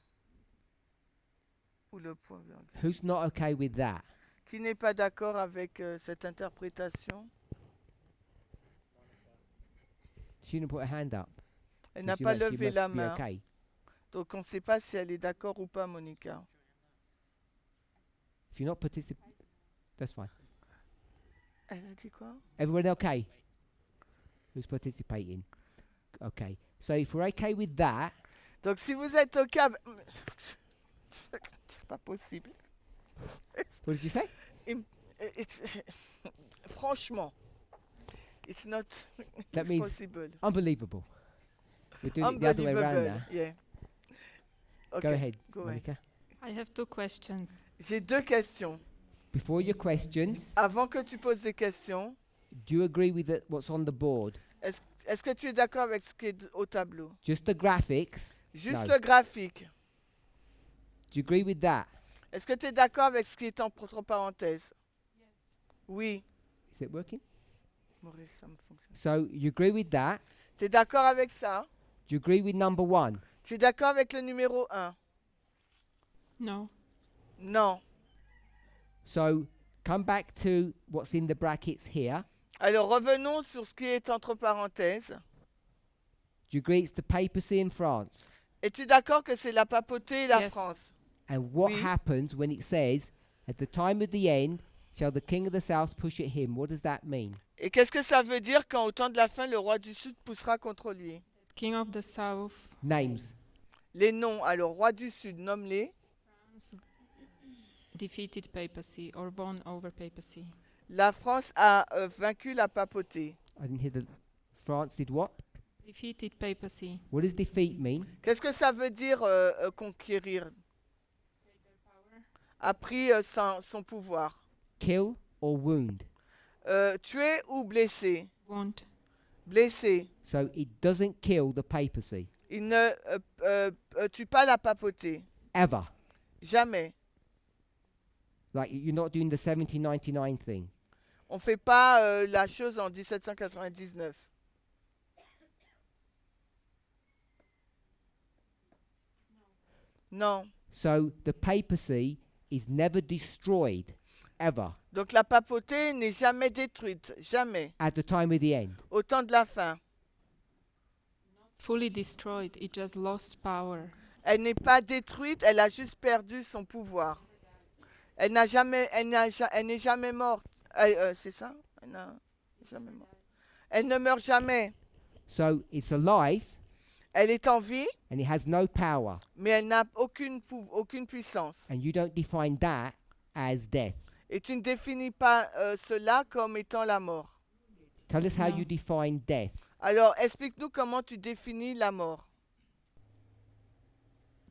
Speaker 2: Ou le point virgule.
Speaker 1: Who's not okay with that?
Speaker 2: Qui n'est pas d'accord avec cette interprétation?
Speaker 1: She didn't put her hand up.
Speaker 2: Elle
Speaker 1: So
Speaker 2: n'a
Speaker 1: she
Speaker 2: pas
Speaker 1: must- she
Speaker 2: levé
Speaker 1: must
Speaker 2: la
Speaker 1: be
Speaker 2: main.
Speaker 1: okay.
Speaker 2: Donc on ne sait pas si elle est d'accord ou pas, Monica.
Speaker 1: If you're not participating, that's fine.
Speaker 2: Elle a dit quoi?
Speaker 1: Everyone okay? Who's participating? Okay. So if we're okay with that,
Speaker 2: Donc si vous êtes OK avec... C'est pas possible.
Speaker 1: What did you say?
Speaker 2: It's- Franchement, it's not
Speaker 1: That
Speaker 2: it's
Speaker 1: means
Speaker 2: possible.
Speaker 1: unbelievable. We're doing it the other way around
Speaker 2: Unbelievable.
Speaker 1: now.
Speaker 2: Yeah.
Speaker 1: Go
Speaker 2: Okay,
Speaker 1: ahead,
Speaker 2: go ahead.
Speaker 1: Monica.
Speaker 6: I have 2 questions.
Speaker 2: J'ai 2 questions.
Speaker 1: Before your questions,
Speaker 2: Avant que tu poses des questions,
Speaker 1: do you agree with what's on the board?
Speaker 2: est-ce que tu es d'accord avec ce qui est au tableau?
Speaker 1: Just the graphics?
Speaker 2: Juste
Speaker 1: No.
Speaker 2: le graphique.
Speaker 1: Do you agree with that?
Speaker 2: Est-ce que tu es d'accord avec ce qui est entre parenthèses? Oui.
Speaker 1: Is it working?
Speaker 2: Maurice, ça me fonctionne.
Speaker 1: So you agree with that?
Speaker 2: Tu es d'accord avec ça?
Speaker 1: Do you agree with number 1?
Speaker 2: Tu es d'accord avec le numéro 1?
Speaker 6: No.
Speaker 2: Non.
Speaker 1: So come back to what's in the brackets here.
Speaker 2: Alors revenons sur ce qui est entre parenthèses.
Speaker 1: Do you agree it's the papacy in France?
Speaker 2: Es-tu d'accord que c'est la papauté et la
Speaker 6: Yes.
Speaker 2: France?
Speaker 1: And what
Speaker 2: Oui.
Speaker 1: happens when it says, at the time of the end, shall the king of the south push at him? What does that mean?
Speaker 2: Et qu'est-ce que ça veut dire quand au temps de la fin, le roi du Sud poussera contre lui?
Speaker 6: King of the South
Speaker 1: Names.
Speaker 2: Les noms. Alors, roi du Sud, nomme-les.
Speaker 6: defeated papacy or won over papacy.
Speaker 2: La France a vaincu la papauté.
Speaker 1: I didn't hear the... France did what?
Speaker 6: Defeated papacy.
Speaker 1: What does defeat mean?
Speaker 2: Qu'est-ce que ça veut dire conquérir? A pris son pouvoir.
Speaker 1: Kill or wound?
Speaker 2: Tuer ou blesser?
Speaker 6: Wound.
Speaker 2: Blesser.
Speaker 1: So it doesn't kill the papacy.
Speaker 2: Il ne tue pas la papauté.
Speaker 1: Ever.
Speaker 2: Jamais.
Speaker 1: Like, you're not doing the 1799 thing.
Speaker 2: On ne fait pas la chose en 1799. Non.
Speaker 1: So the papacy is never destroyed, ever,
Speaker 2: Donc la papauté n'est jamais détruite. Jamais.
Speaker 1: at the time of the end.
Speaker 2: Au temps de la fin.
Speaker 6: Fully destroyed. It just lost power.
Speaker 2: Elle n'est pas détruite, elle a juste perdu son pouvoir. Elle n'est jamais morte. C'est ça? Elle n'a jamais morte. Elle ne meurt jamais.
Speaker 1: So it's alive
Speaker 2: Elle est en vie,
Speaker 1: and it has no power.
Speaker 2: mais elle n'a aucune puissance.
Speaker 1: And you don't define that as death.
Speaker 2: Et tu ne définis pas cela comme étant la mort.
Speaker 1: Tell us how
Speaker 6: No.
Speaker 1: you define death.
Speaker 2: Alors, explique-nous comment tu définis la mort.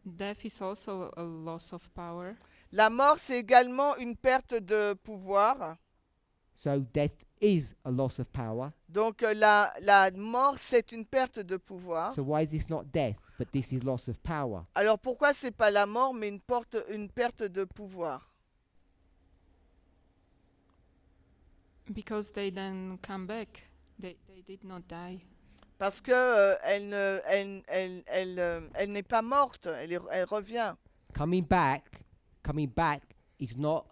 Speaker 6: Death is also a loss of power.
Speaker 2: La mort, c'est également une perte de pouvoir.
Speaker 1: So death is a loss of power.
Speaker 2: Donc, la mort, c'est une perte de pouvoir.
Speaker 1: So why is this not death, but this is loss of power?
Speaker 2: Alors, pourquoi c'est pas la mort, mais une perte de pouvoir?
Speaker 6: Because they then come back. They did not die.
Speaker 2: Parce que elle n'est pas morte, elle revient.
Speaker 1: Coming back is not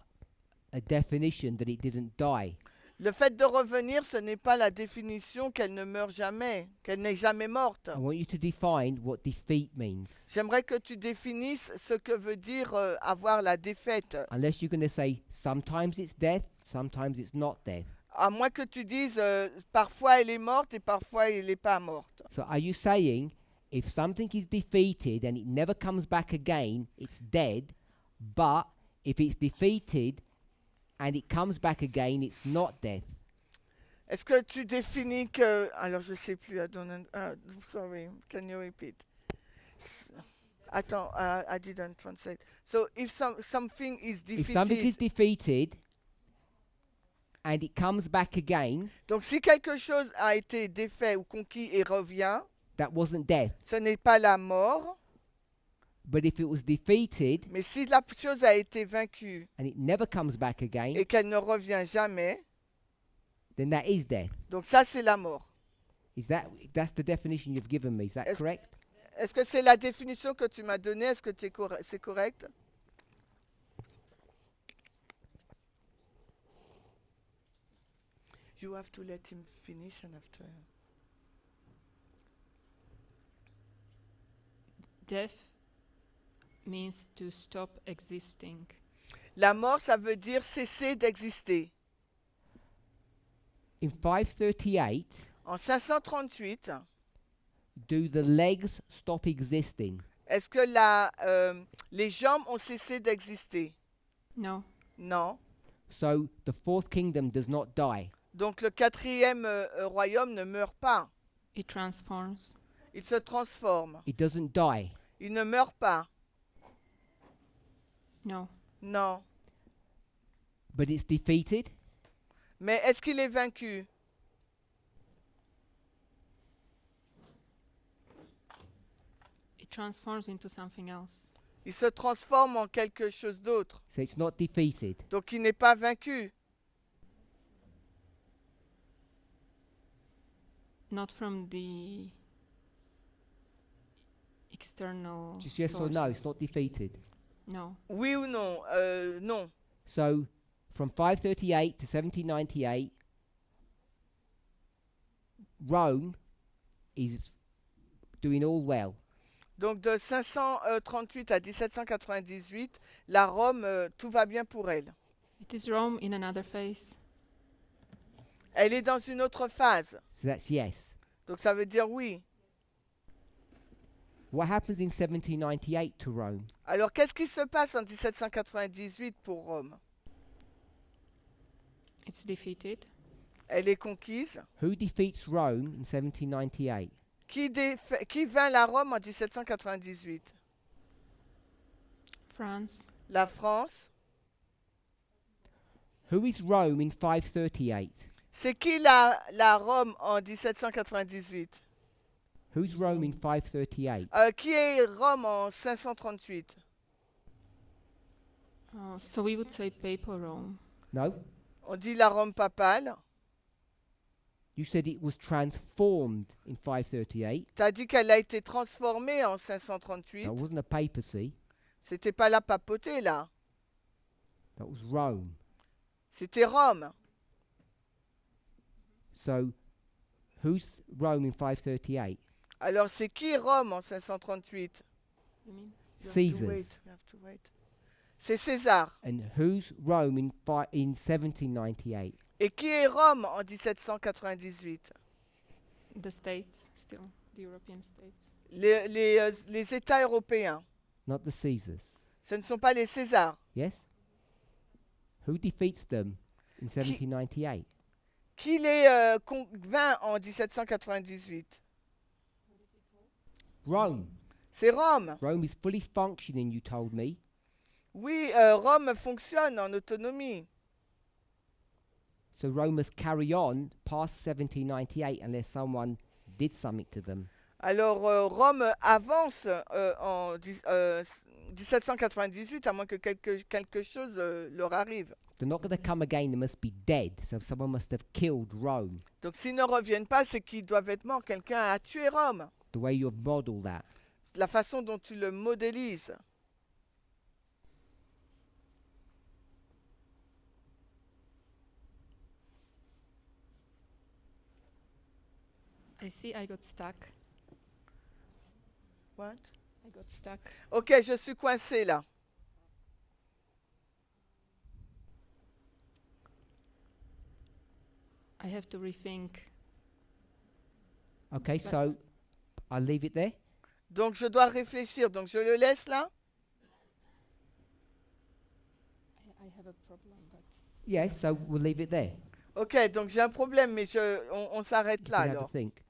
Speaker 1: a definition that it didn't die.
Speaker 2: Le fait de revenir, ce n'est pas la définition qu'elle ne meurt jamais, qu'elle n'est jamais morte.
Speaker 1: I want you to define what defeat means.
Speaker 2: J'aimerais que tu définisses ce que veut dire avoir la défaite.
Speaker 1: Unless you're going to say sometimes it's death, sometimes it's not death.
Speaker 2: À moins que tu dises parfois elle est morte et parfois elle n'est pas morte.
Speaker 1: So are you saying if something is defeated and it never comes back again, it's dead, but if it's defeated and it comes back again, it's not death?
Speaker 2: Est-ce que tu définis que... Alors je ne sais plus. Sorry, can you repeat? Attends, I didn't translate. So if something is
Speaker 1: If something is
Speaker 2: defeated...
Speaker 1: defeated and it comes back again,
Speaker 2: Donc si quelque chose a été défait ou conquis et revient,
Speaker 1: that wasn't death.
Speaker 2: ce n'est pas la mort,
Speaker 1: But if it was defeated
Speaker 2: mais si la chose a été vaincue
Speaker 1: and it never comes back again,
Speaker 2: et qu'elle ne revient jamais,
Speaker 1: then that is death.
Speaker 2: donc ça c'est la mort.
Speaker 1: That's the definition you've given me. Is that correct?
Speaker 2: Est-ce que c'est la définition que tu m'as donnée? Est-ce que c'est correct? You have to let him finish and after.
Speaker 6: Death means to stop existing.
Speaker 2: La mort, ça veut dire cesser d'exister.
Speaker 1: In 538,
Speaker 2: En 538,
Speaker 1: Do the legs stop existing?
Speaker 2: Est-ce que les jambes ont cessé d'exister?
Speaker 6: No.
Speaker 2: Non.
Speaker 1: So the fourth kingdom does not die.
Speaker 2: Donc le quatrième royaume ne meurt pas.
Speaker 6: It transforms.
Speaker 2: Il se transforme.
Speaker 1: It doesn't die.
Speaker 2: Il ne meurt pas.
Speaker 6: No.
Speaker 2: Non.
Speaker 1: But it's defeated?
Speaker 2: Mais est-ce qu'il est vaincu?
Speaker 6: It transforms into something else.
Speaker 2: Il se transforme en quelque chose d'autre.
Speaker 1: So it's not defeated.
Speaker 2: Donc il n'est pas vaincu.
Speaker 6: Not from the external
Speaker 1: Just yes or
Speaker 6: source.
Speaker 1: no, it's not defeated.
Speaker 6: No.
Speaker 2: Oui ou non? Non.
Speaker 1: So from 538 to 1798, Rome is doing all well.
Speaker 2: Donc de 538 à 1798, la Rome, tout va bien pour elle.
Speaker 6: It is Rome in another phase.
Speaker 2: Elle est dans une autre phase.
Speaker 1: So that's yes.
Speaker 2: Donc ça veut dire oui.
Speaker 1: What happens in 1798 to Rome?
Speaker 2: Alors qu'est-ce qui se passe en 1798 pour Rome?
Speaker 6: It's defeated.
Speaker 2: Elle est conquise.
Speaker 1: Who defeats Rome in 1798?
Speaker 2: Qui vainc la Rome en 1798?
Speaker 6: France.
Speaker 2: La France.
Speaker 1: Who is Rome in 538?
Speaker 2: C'est qui la Rome en 1798?
Speaker 1: Who's Rome in 538?
Speaker 2: Qui est Rome en 538?
Speaker 6: So we would say papal Rome.
Speaker 1: No.
Speaker 2: On dit la Rome papale.
Speaker 1: You said it was transformed in 538.
Speaker 2: Tu as dit qu'elle a été transformée en 538.
Speaker 1: That wasn't a papacy.
Speaker 2: C'était pas la papauté là.
Speaker 1: That was Rome.
Speaker 2: C'était Rome.
Speaker 1: So, who's Rome in 538?
Speaker 2: Alors c'est qui Rome en 538?
Speaker 6: You mean?
Speaker 1: Caesar's.
Speaker 2: C'est César.
Speaker 1: And who's Rome in 1798?
Speaker 2: Et qui est Rome en 1798?
Speaker 6: The states still, the European states.
Speaker 2: Les États européens.
Speaker 1: Not the Caesars.
Speaker 2: Ce ne sont pas les Césars.
Speaker 1: Yes? Who defeats them in 1798?
Speaker 2: Qui les vainc en 1798?
Speaker 1: Rome.
Speaker 2: C'est Rome.
Speaker 1: Rome is fully functioning, you told me.
Speaker 2: Oui, Rome fonctionne en autonomie.
Speaker 1: So Rome must carry on past 1798 unless someone did something to them.
Speaker 2: Alors Rome avance en 1798 à moins que quelque chose leur arrive.
Speaker 1: They're not going to come again, they must be dead. So someone must have killed Rome.
Speaker 2: Donc s'ils ne reviennent pas, c'est qu'ils doivent être morts. Quelqu'un a tué Rome.
Speaker 1: The way you have modeled that.
Speaker 2: La façon dont tu le modélises.
Speaker 6: I see I got stuck.
Speaker 2: What?
Speaker 6: I got stuck.
Speaker 2: Ok, je suis coincée là.
Speaker 6: I have to rethink.
Speaker 1: Okay, so I'll leave it there.
Speaker 2: Donc je dois réfléchir. Donc je le laisse là.
Speaker 6: I have a problem, but
Speaker 1: Yeah, so we'll leave it there.
Speaker 2: Ok, donc j'ai un problème, mais on s'arrête
Speaker 1: You
Speaker 2: là
Speaker 1: can have a
Speaker 2: alors.
Speaker 1: think.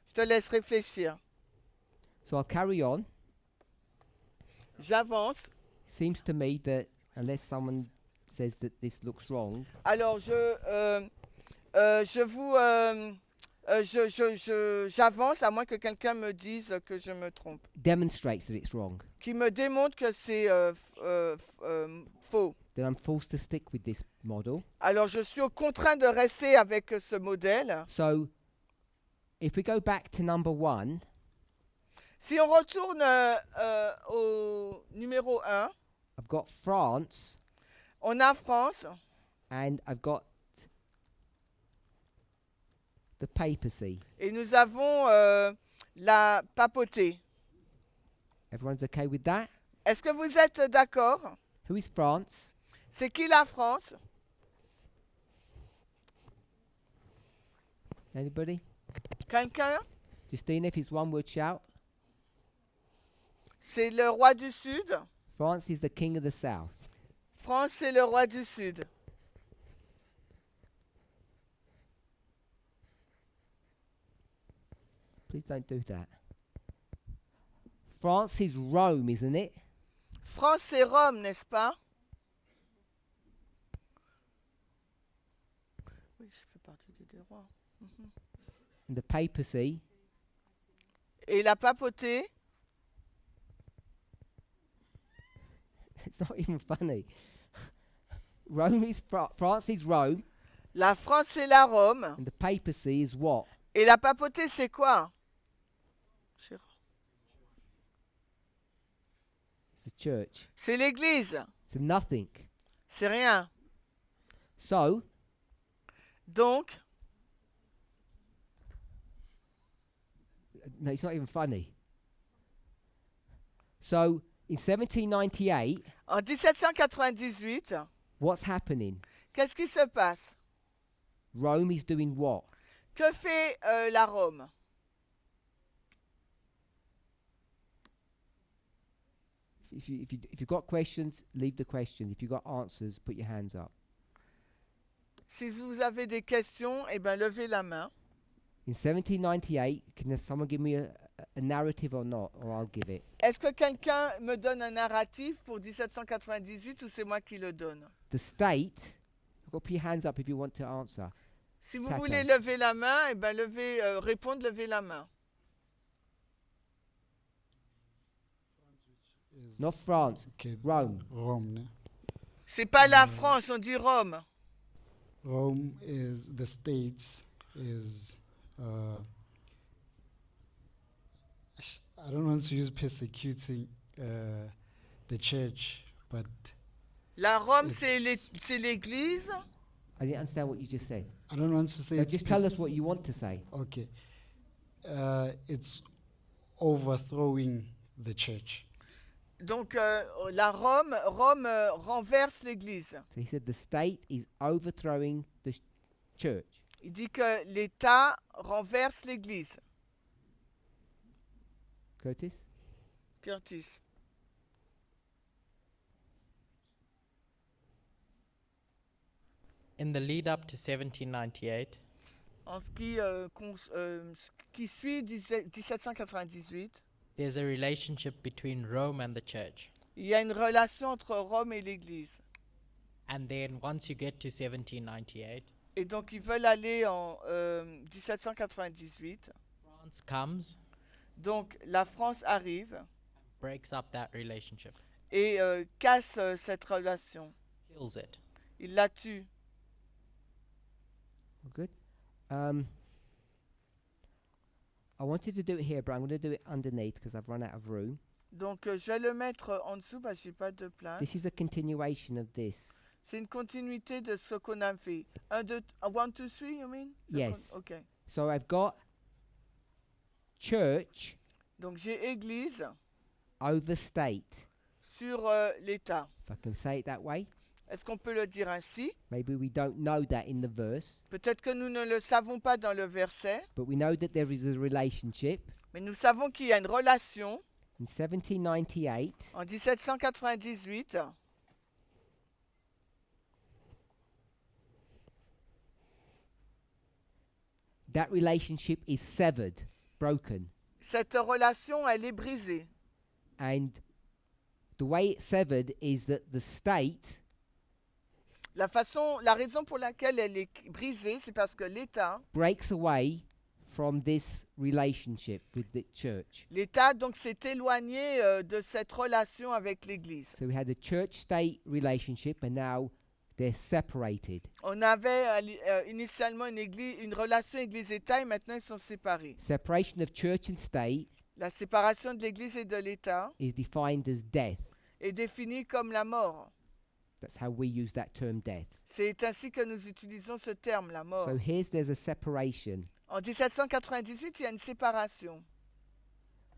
Speaker 2: Je te laisse réfléchir.
Speaker 1: So I'll carry on.
Speaker 2: J'avance.
Speaker 1: Seems to me that unless someone says that this looks wrong,
Speaker 2: Alors j'avance à moins que quelqu'un me dise que je me trompe.
Speaker 1: demonstrates that it's wrong.
Speaker 2: Qui me démontre que c'est faux.
Speaker 1: Then I'm forced to stick with this model.
Speaker 2: Alors je suis contraint de rester avec ce modèle.
Speaker 1: So if we go back to number 1,
Speaker 2: Si on retourne au numéro 1,
Speaker 1: I've got France
Speaker 2: on a France
Speaker 1: and I've got the papacy.
Speaker 2: et nous avons la papauté.
Speaker 1: Everyone's okay with that?
Speaker 2: Est-ce que vous êtes d'accord?
Speaker 1: Who is France?
Speaker 2: C'est qui la France?
Speaker 1: Anybody?
Speaker 2: Quelqu'un?
Speaker 1: Do Justina, if it's one word, shout.
Speaker 2: C'est le roi du Sud.
Speaker 1: France is the king of the south.
Speaker 2: France, c'est le roi du Sud.
Speaker 1: Please don't do that. France is Rome, isn't it?
Speaker 2: France, c'est Rome, n'est-ce pas? Oui, je fais partie des deux rois.
Speaker 1: And the papacy
Speaker 2: Et la papauté,
Speaker 1: it's not even funny. Rome is France is Rome,
Speaker 2: la France, c'est la Rome.
Speaker 1: and the papacy is what?
Speaker 2: Et la papauté, c'est quoi?
Speaker 1: It's the church.
Speaker 2: C'est l'Église.
Speaker 1: So nothing.
Speaker 2: C'est rien.
Speaker 1: So
Speaker 2: Donc,
Speaker 1: no, it's not even funny. So in 1798,
Speaker 2: en 1798,
Speaker 1: what's happening?
Speaker 2: qu'est-ce qui se passe?
Speaker 1: Rome is doing what?
Speaker 2: Que fait la Rome?
Speaker 1: If you've got questions, leave the questions. If you've got answers, put your hands up.
Speaker 2: Si vous avez des questions, eh ben, levez la main.
Speaker 1: In 1798, can someone give me a narrative or not, or I'll give it?
Speaker 2: Est-ce que quelqu'un me donne un narratif pour 1798 ou c'est moi qui le donne?
Speaker 1: The state, you've got to put your hands up if you want to answer.
Speaker 2: Si vous
Speaker 1: Tata.
Speaker 2: voulez lever la main, eh ben, répondre, levez la main.
Speaker 8: Is
Speaker 1: Not France,
Speaker 8: okay,
Speaker 1: Rome.
Speaker 8: Rome. Ne?
Speaker 2: C'est pas la France, on dit Rome.
Speaker 8: Rome is the state is. I don't want to use persecuting the church, but
Speaker 2: La Rome,
Speaker 8: It's-
Speaker 2: c'est l'Église.
Speaker 1: I didn't understand what you just said.
Speaker 8: I don't want to say
Speaker 1: So
Speaker 8: it's
Speaker 1: just tell us what you want to say.
Speaker 8: okay. It's overthrowing the church.
Speaker 2: Donc, la Rome renverse l'Église.
Speaker 1: So he said the state is overthrowing the church.
Speaker 2: Il dit que l'État renverse l'Église.
Speaker 1: Curtis?
Speaker 2: Curtis.
Speaker 9: In the lead up to 1798,
Speaker 2: En ce qui suit 1798,
Speaker 9: there's a relationship between Rome and the church.
Speaker 2: il y a une relation entre Rome et l'Église.
Speaker 9: And then once you get to 1798,
Speaker 2: Et donc, ils veulent aller en 1798.
Speaker 9: France comes,
Speaker 2: Donc, la France arrive
Speaker 9: breaks up that relationship,
Speaker 2: et casse cette relation.
Speaker 9: kills it.
Speaker 2: Il la tue.
Speaker 1: Good. I wanted to do it here, but I'm going to do it underneath because I've run out of room.
Speaker 2: Donc, je vais le mettre en dessous parce que j'ai pas de place.
Speaker 1: This is a continuation of this.
Speaker 2: C'est une continuité de ce qu'on a fait. 1, 2, 1, 2, 3, you mean?
Speaker 1: Yes.
Speaker 2: OK.
Speaker 1: So I've got church
Speaker 2: Donc, j'ai Église
Speaker 1: over state.
Speaker 2: sur l'État.
Speaker 1: If I can say it that way.
Speaker 2: Est-ce qu'on peut le dire ainsi?
Speaker 1: Maybe we don't know that in the verse,
Speaker 2: Peut-être que nous ne le savons pas dans le verset,
Speaker 1: but we know that there is a relationship.
Speaker 2: mais nous savons qu'il y a une relation.
Speaker 1: In 1798,
Speaker 2: En 1798,
Speaker 1: that relationship is severed, broken.
Speaker 2: cette relation, elle est brisée.
Speaker 1: And the way it's severed is that the state
Speaker 2: La raison pour laquelle elle est brisée, c'est parce que
Speaker 1: breaks away from this relationship with the church.
Speaker 2: l'État donc s'est éloigné de cette relation avec l'Église.
Speaker 1: So we had a church-state relationship, and now they're separated.
Speaker 2: On avait initialement une relation Église-État et maintenant ils sont séparés.
Speaker 1: Separation of church and state
Speaker 2: La séparation de l'Église et de l'État
Speaker 1: is defined as death.
Speaker 2: est définie comme la mort.
Speaker 1: That's how we use that term, death.
Speaker 2: C'est ainsi que nous utilisons ce terme, la mort.
Speaker 1: So there's a separation.
Speaker 2: En 1798, il y a une séparation.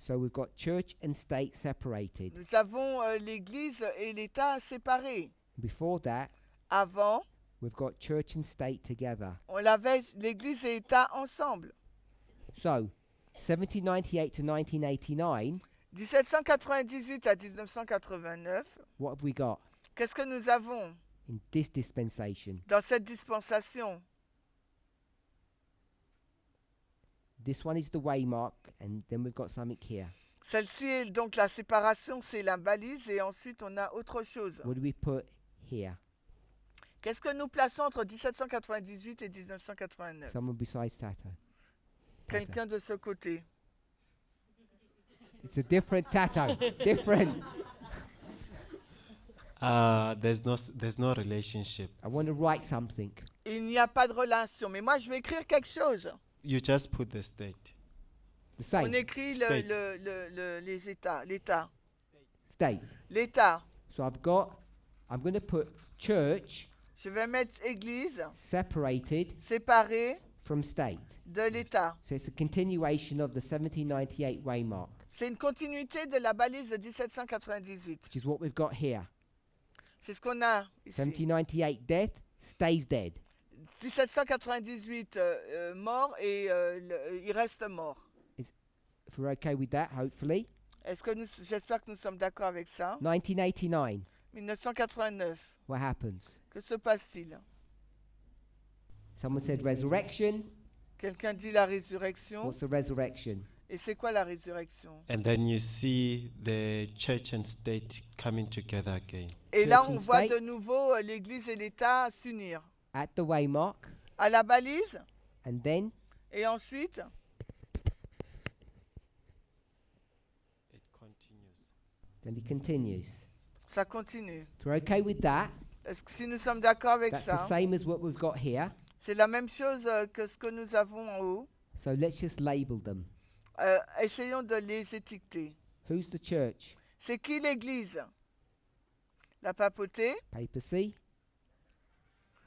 Speaker 1: So we've got church and state separated.
Speaker 2: Nous avons l'Église et l'État séparés.
Speaker 1: Before that,
Speaker 2: Avant,
Speaker 1: we've got church and state together.
Speaker 2: on avait l'Église et l'État ensemble.
Speaker 1: So 1798 to 1989,
Speaker 2: 1798 à 1989,
Speaker 1: what have we got
Speaker 2: qu'est-ce que nous avons
Speaker 1: in this dispensation?
Speaker 2: dans cette dispensation?
Speaker 1: This one is the waymark, and then we've got something here.
Speaker 2: Celle-ci est donc la séparation, c'est la balise, et ensuite on a autre chose.
Speaker 1: What do we put here?
Speaker 2: Qu'est-ce que nous plaçons entre 1798 et 1989?
Speaker 1: Someone besides Tata.
Speaker 2: Quelqu'un de ce côté.
Speaker 1: It's a different Tato. Different.
Speaker 10: There's no relationship.
Speaker 1: I want to write something.
Speaker 2: Il n'y a pas de relation, mais moi je vais écrire quelque chose.
Speaker 10: You just put the state.
Speaker 1: The same.
Speaker 2: On écrit
Speaker 10: State.
Speaker 2: les États, l'État.
Speaker 1: State.
Speaker 2: L'État.
Speaker 1: So I'm going to put church
Speaker 2: Je vais mettre Église
Speaker 1: separated
Speaker 2: séparée
Speaker 1: from state.
Speaker 2: de l'État.
Speaker 1: So it's a continuation of the 1798 waymark,
Speaker 2: C'est une continuité de la balise de 1798.
Speaker 1: which is what we've got here.
Speaker 2: C'est ce qu'on a ici.
Speaker 1: 1798 death stays dead.
Speaker 2: 1798 mort et il reste mort.
Speaker 1: If we're okay with that, hopefully.
Speaker 2: J'espère que nous sommes d'accord avec ça.
Speaker 1: 1989,
Speaker 2: 1989.
Speaker 1: what happens?
Speaker 2: Que se passe-t-il?
Speaker 1: Someone said resurrection.
Speaker 2: Quelqu'un dit la résurrection.
Speaker 1: What's the resurrection?
Speaker 2: Et c'est quoi la résurrection?
Speaker 10: And then you see the church and state coming together again.
Speaker 2: Et là,
Speaker 1: Church
Speaker 2: on
Speaker 1: and
Speaker 2: voit
Speaker 1: state.
Speaker 2: de nouveau l'Église et l'État s'unir.
Speaker 1: At the waymark,
Speaker 2: À la balise,
Speaker 1: and then
Speaker 2: et ensuite,
Speaker 10: It continues.
Speaker 1: then it continues.
Speaker 2: ça continue.
Speaker 1: If we're okay with that,
Speaker 2: Est-ce que si nous sommes d'accord avec
Speaker 1: that's the
Speaker 2: ça,
Speaker 1: same as what we've got here.
Speaker 2: c'est la même chose que ce que nous avons en haut.
Speaker 1: So let's just label them.
Speaker 2: Essayons de les étiqueter.
Speaker 1: Who's the church?
Speaker 2: C'est qui l'Église? La papauté.
Speaker 1: Papacy.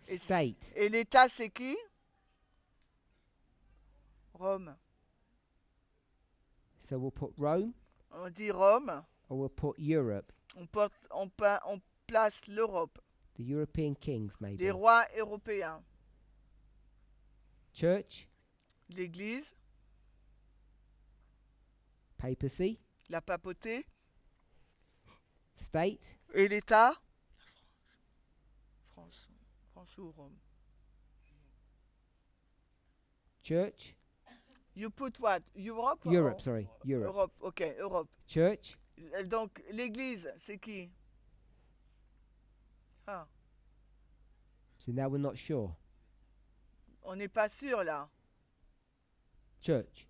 Speaker 2: Et,
Speaker 1: State.
Speaker 2: et l'État, c'est qui? Rome.
Speaker 1: So we'll put Rome,
Speaker 2: On dit Rome.
Speaker 1: or we'll put Europe.
Speaker 2: On place l'Europe.
Speaker 1: The European kings, maybe.
Speaker 2: Les rois européens.
Speaker 1: Church,
Speaker 2: L'Église.
Speaker 1: papacy,
Speaker 2: La papauté.
Speaker 1: state,
Speaker 2: Et l'État? France ou Rome?
Speaker 1: church,
Speaker 2: You put what? Europe?
Speaker 1: Europe, sorry, Europe.
Speaker 2: Europe, ok, Europe.
Speaker 1: Church,
Speaker 2: Donc, l'Église, c'est qui? Ah,
Speaker 1: so now we're not sure.
Speaker 2: on n'est pas sûr là.
Speaker 1: Church,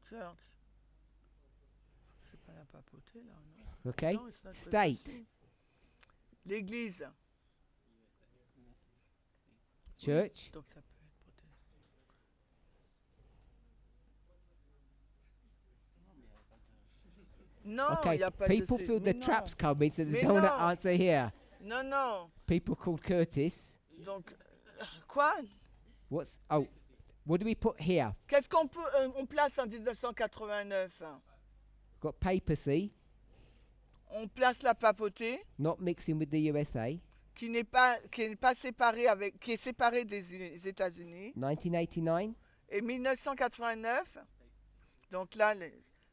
Speaker 2: Church. C'est pas la papauté là, non?
Speaker 1: okay?
Speaker 2: Non, it's not
Speaker 1: State,
Speaker 2: papacy. L'Église.
Speaker 1: church,
Speaker 2: Donc ça peut être protestant. Non, il
Speaker 1: okay.
Speaker 2: n'y a pas
Speaker 1: People
Speaker 2: de...
Speaker 1: feel
Speaker 2: Mais
Speaker 1: the
Speaker 2: non.
Speaker 1: traps coming, so they
Speaker 2: Mais
Speaker 1: don't want to
Speaker 2: non.
Speaker 1: answer here.
Speaker 2: Non, non.
Speaker 1: People called Curtis.
Speaker 2: Donc, quoi?
Speaker 1: What do we put here?
Speaker 2: Qu'est-ce qu'on peut, on place en 1989?
Speaker 1: Got papacy,
Speaker 2: On place la papauté,
Speaker 1: not mixing with the USA.
Speaker 2: qui n'est pas séparée avec, qui est séparée des États-Unis.
Speaker 1: 1989,
Speaker 2: Et 1989, donc là, le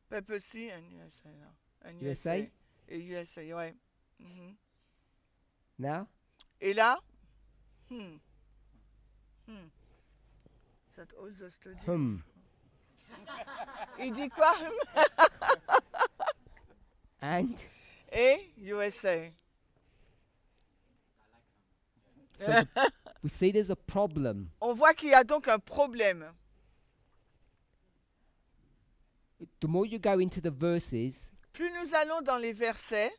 Speaker 2: papacy and USA, là. And
Speaker 1: USA?
Speaker 2: Et USA, ouais. Mhm.
Speaker 1: now,
Speaker 2: Et là, That all the study. Il dit quoi?
Speaker 1: and
Speaker 2: Et USA.
Speaker 1: we see there's a problem.
Speaker 2: On voit qu'il y a donc un problème.
Speaker 1: The more you go into the verses,
Speaker 2: Plus nous allons dans les versets,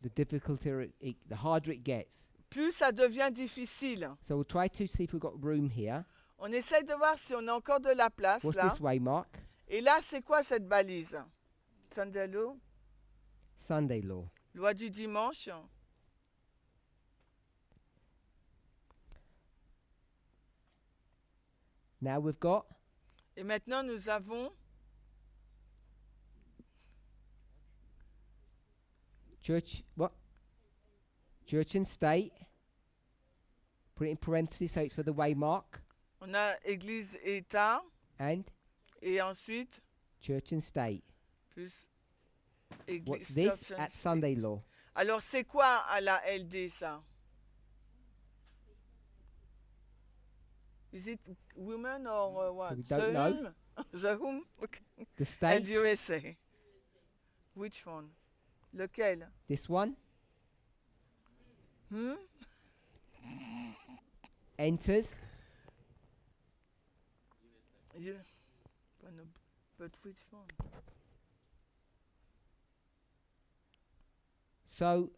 Speaker 1: the harder it gets.
Speaker 2: plus ça devient difficile.
Speaker 1: So we'll try to see if we've got room here.
Speaker 2: On essaye de voir si on a encore de la place
Speaker 1: What's
Speaker 2: là.
Speaker 1: this waymark?
Speaker 2: Et là, c'est quoi cette balise? Sunday law,
Speaker 1: Sunday law.
Speaker 2: loi du dimanche.
Speaker 1: Now we've got
Speaker 2: Et maintenant, nous avons
Speaker 1: church, what? Church and state. Put it in parentheses so it's for the waymark.
Speaker 2: on On a Église et État,
Speaker 1: and
Speaker 2: et ensuite,
Speaker 1: church and state.
Speaker 2: plus
Speaker 1: What's
Speaker 2: Église,
Speaker 1: this
Speaker 2: church and
Speaker 1: at
Speaker 2: state.
Speaker 1: Sunday law?
Speaker 2: Alors, c'est quoi à la LD, ça? Is it women or what?
Speaker 1: we don't
Speaker 2: the
Speaker 1: know.
Speaker 2: whom? The whom? Okay.
Speaker 1: The state,
Speaker 2: And USA. Which one? Lequel?
Speaker 1: this one,
Speaker 2: Hmm?
Speaker 1: enters
Speaker 2: You, but which one?
Speaker 1: So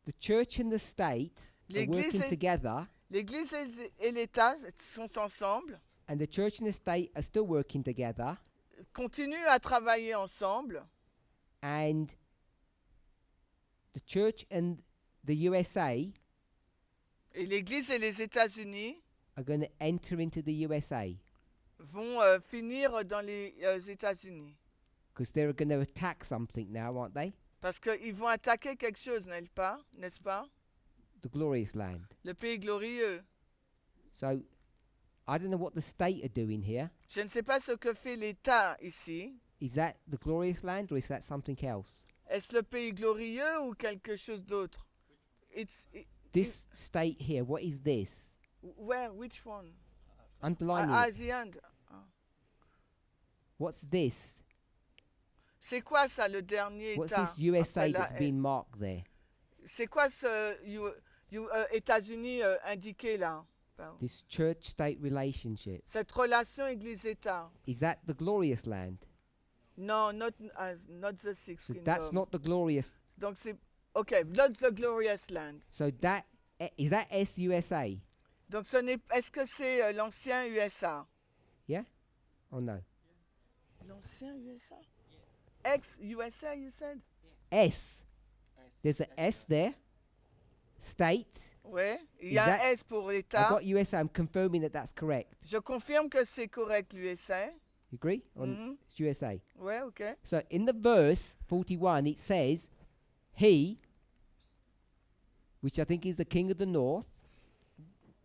Speaker 1: the church and the state are
Speaker 2: L'église
Speaker 1: working
Speaker 2: et-
Speaker 1: together,
Speaker 2: L'Église et l'État sont ensemble,
Speaker 1: and the church and the state are still working together,
Speaker 2: continuent à travailler ensemble,
Speaker 1: and the church and the USA
Speaker 2: et l'Église et les États-Unis
Speaker 1: are going to enter into the USA
Speaker 2: vont finir dans les États-Unis.
Speaker 1: because they're going to attack something now, aren't they?
Speaker 2: Parce qu'ils vont attaquer quelque chose, n'est-ce pas?
Speaker 1: The glorious land.
Speaker 2: Le pays glorieux.
Speaker 1: So I don't know what the state are doing here.
Speaker 2: Je ne sais pas ce que fait l'État ici.
Speaker 1: Is that the glorious land or is that something else?
Speaker 2: Est-ce le pays glorieux ou quelque chose d'autre?
Speaker 1: This state here, what is this?
Speaker 2: Where? Which one?
Speaker 1: Underline it.
Speaker 2: The end.
Speaker 1: What's this?
Speaker 2: C'est quoi ça, le dernier
Speaker 1: What's
Speaker 2: État?
Speaker 1: this USA
Speaker 2: après la
Speaker 1: that's been marked there?
Speaker 2: C'est quoi ce États-Unis indiqué là? Pardon.
Speaker 1: This church-state relationship.
Speaker 2: Cette relation Église-État.
Speaker 1: Is that the glorious land?
Speaker 2: Non, not the sixth
Speaker 1: So
Speaker 2: kingdom.
Speaker 1: that's not the glorious.
Speaker 2: Donc c'est okay, not the glorious land.
Speaker 1: So that is that S-USA?
Speaker 2: Donc est-ce que c'est l'ancien USA?
Speaker 1: Yeah? Or no?
Speaker 2: L'ancien USA? Ex-USA, you said?
Speaker 1: S. There's an S there. State.
Speaker 2: Ouais. Il
Speaker 1: Is
Speaker 2: y a
Speaker 1: that-
Speaker 2: un S pour
Speaker 1: I've
Speaker 2: l'État.
Speaker 1: got USA. I'm confirming that that's correct.
Speaker 2: Je confirme que c'est correct l'USA.
Speaker 1: You agree? On
Speaker 2: Mhm.
Speaker 1: It's USA.
Speaker 2: Ouais, ok.
Speaker 1: So in the verse 41, it says, he, which I think is the king of the north,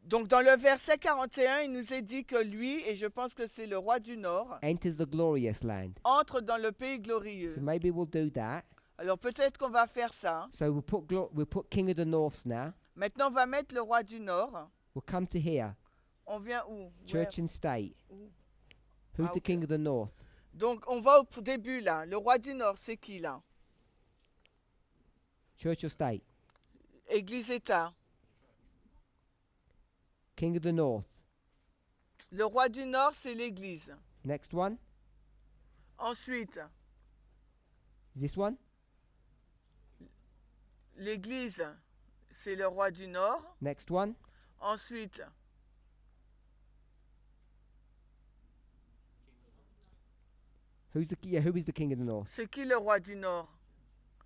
Speaker 2: Donc dans le verset 41, il nous est dit que lui, et je pense que c'est le roi du Nord,
Speaker 1: enters the glorious land.
Speaker 2: entre dans le pays glorieux.
Speaker 1: So maybe we'll do that.
Speaker 2: Alors peut-être qu'on va faire ça.
Speaker 1: So we'll put king of the north now.
Speaker 2: Maintenant, on va mettre le roi du Nord.
Speaker 1: We'll come to here,
Speaker 2: On vient où?
Speaker 1: church and state.
Speaker 2: Où?
Speaker 1: Who's
Speaker 2: Ah,
Speaker 1: the
Speaker 2: ok.
Speaker 1: king of the north?
Speaker 2: Donc on va au début là. Le roi du Nord, c'est qui là?
Speaker 1: Church or state?
Speaker 2: Église-État.
Speaker 1: King of the north.
Speaker 2: Le roi du Nord, c'est l'Église.
Speaker 1: Next one.
Speaker 2: Ensuite,
Speaker 1: Is this one?
Speaker 2: l'Église, c'est le roi du Nord.
Speaker 1: Next one.
Speaker 2: Ensuite,
Speaker 1: Who is the king of the north?
Speaker 2: c'est qui le roi du Nord?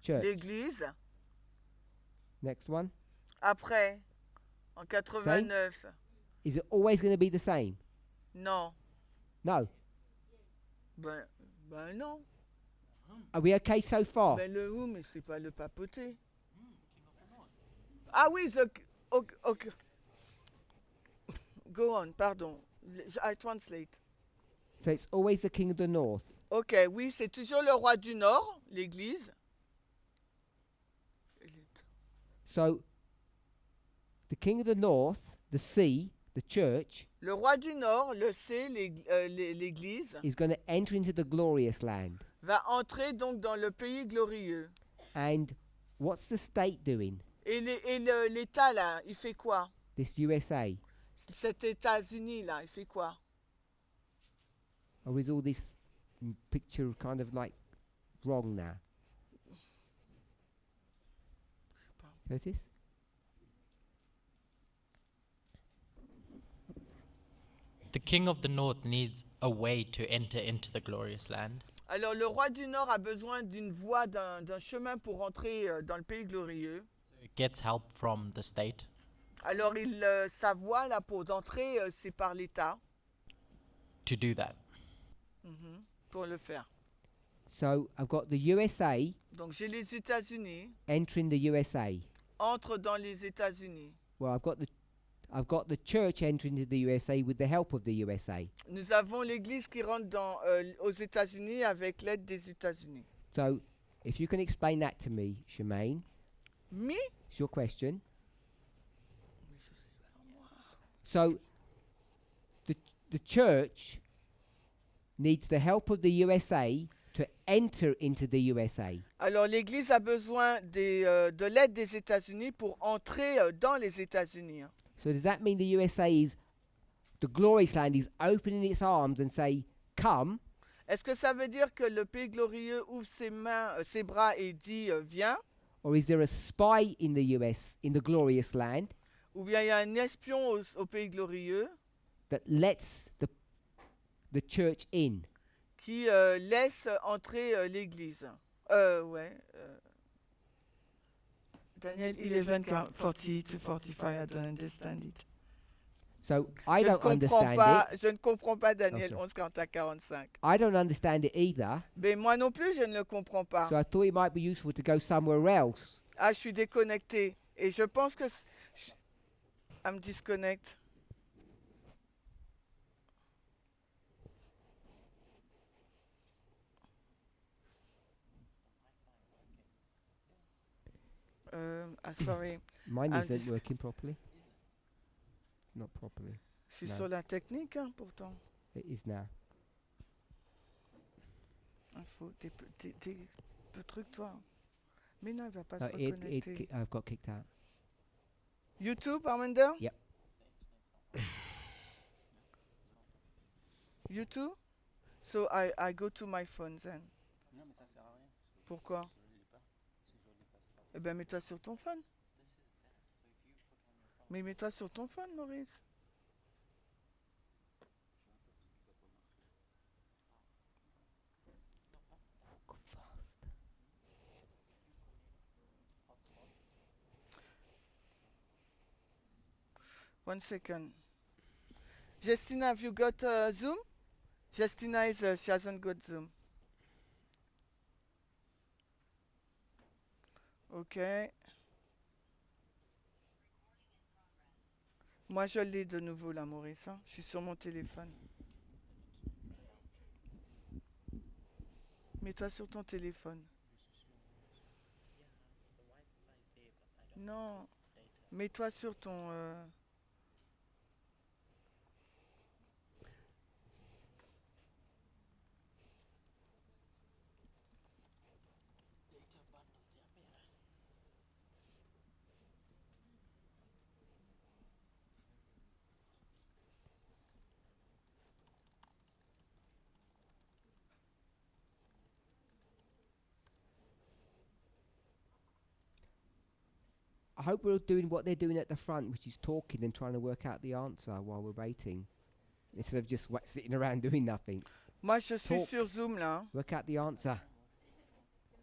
Speaker 1: Church.
Speaker 2: L'Église.
Speaker 1: Next one.
Speaker 2: Après, en 89,
Speaker 1: Is it always going to be the same?
Speaker 2: non.
Speaker 1: No.
Speaker 2: Ben non.
Speaker 1: Are we okay so far?
Speaker 2: Ben le où, mais c'est pas le papauté. Ah oui, ok. Go on, pardon. I translate.
Speaker 1: So it's always the king of the north.
Speaker 2: Ok, oui, c'est toujours le roi du Nord, l'Église.
Speaker 1: So the king of the north, the sea, the church,
Speaker 2: Le roi du Nord, le C, l'Église,
Speaker 1: is going to enter into the glorious land.
Speaker 2: va entrer donc dans le pays glorieux.
Speaker 1: And what's the state doing?
Speaker 2: Et l'État là, il fait quoi?
Speaker 1: This USA?
Speaker 2: Cet États-Unis là, il fait quoi?
Speaker 1: Or is all this picture kind of like wrong now? Curtis?
Speaker 9: The king of the north needs a way to enter into the glorious land.
Speaker 2: Alors le roi du Nord a besoin d'une voie, d'un chemin pour entrer dans le pays glorieux.
Speaker 9: It gets help from the state.
Speaker 2: Alors sa voie là pour d'entrer, c'est par l'État
Speaker 9: To do that.
Speaker 2: pour le faire.
Speaker 1: So I've got the USA
Speaker 2: Donc j'ai les États-Unis,
Speaker 1: entering the USA.
Speaker 2: entre dans les États-Unis.
Speaker 1: Well, I've got the church entering into the USA with the help of the USA.
Speaker 2: Nous avons l'Église qui rentre aux États-Unis avec l'aide des États-Unis.
Speaker 1: So, if you can explain that to me, Shemaine,
Speaker 2: Me?
Speaker 1: it's your question. So, the church needs the help of the USA to enter into the USA.
Speaker 2: Alors l'Église a besoin de l'aide des États-Unis pour entrer dans les États-Unis.
Speaker 1: So does that mean the USA is, the glorious land is opening its arms and say, come?
Speaker 2: Est-ce que ça veut dire que le pays glorieux ouvre ses bras et dit viens?
Speaker 1: Or is there a spy in the US, in the glorious land,
Speaker 2: Ou bien il y a un espion au pays glorieux
Speaker 1: that lets the church in?
Speaker 2: qui laisse entrer l'Église? Ouais. Daniel 11, 40 to 45, I don't understand it.
Speaker 1: So I don't understand it.
Speaker 2: Je ne comprends pas Daniel
Speaker 1: sorry.
Speaker 2: 11, 40 à 45.
Speaker 1: I don't understand it either.
Speaker 2: Mais moi non plus, je ne le comprends pas.
Speaker 1: So I thought it might be useful to go somewhere else.
Speaker 2: Ah, je suis déconnecté. Et je pense que... I'm disconnect. Sorry.
Speaker 1: Mine
Speaker 2: I'm
Speaker 1: isn't working properly. Not properly.
Speaker 2: Je suis
Speaker 1: No.
Speaker 2: sur la technique, hein, pourtant.
Speaker 1: It is now.
Speaker 2: Il faut des peu trucs, toi. Mais non, il va pas
Speaker 1: No,
Speaker 2: se reconnecter.
Speaker 1: I've got kicked out.
Speaker 2: YouTube, Parminder?
Speaker 1: Yep.
Speaker 2: YouTube? So I go to my phone then.
Speaker 7: Non, mais ça sert à rien.
Speaker 2: Pourquoi? Eh ben, mets-toi sur ton phone. Mais mets-toi sur ton phone, Maurice.
Speaker 1: Go fast.
Speaker 2: One second. Justina, have you got Zoom? Justina she hasn't got Zoom. Ok. Moi, je l'ai de nouveau là, Maurice. Hein. Je suis sur mon téléphone. Mets-toi sur ton téléphone. Non. Mets-toi sur ton...
Speaker 1: I hope we're doing what they're doing at the front, which is talking and trying to work out the answer while we're waiting, instead of just sitting around doing nothing.
Speaker 2: Moi, je suis
Speaker 1: Talk.
Speaker 2: sur Zoom là.
Speaker 1: Work out the answer.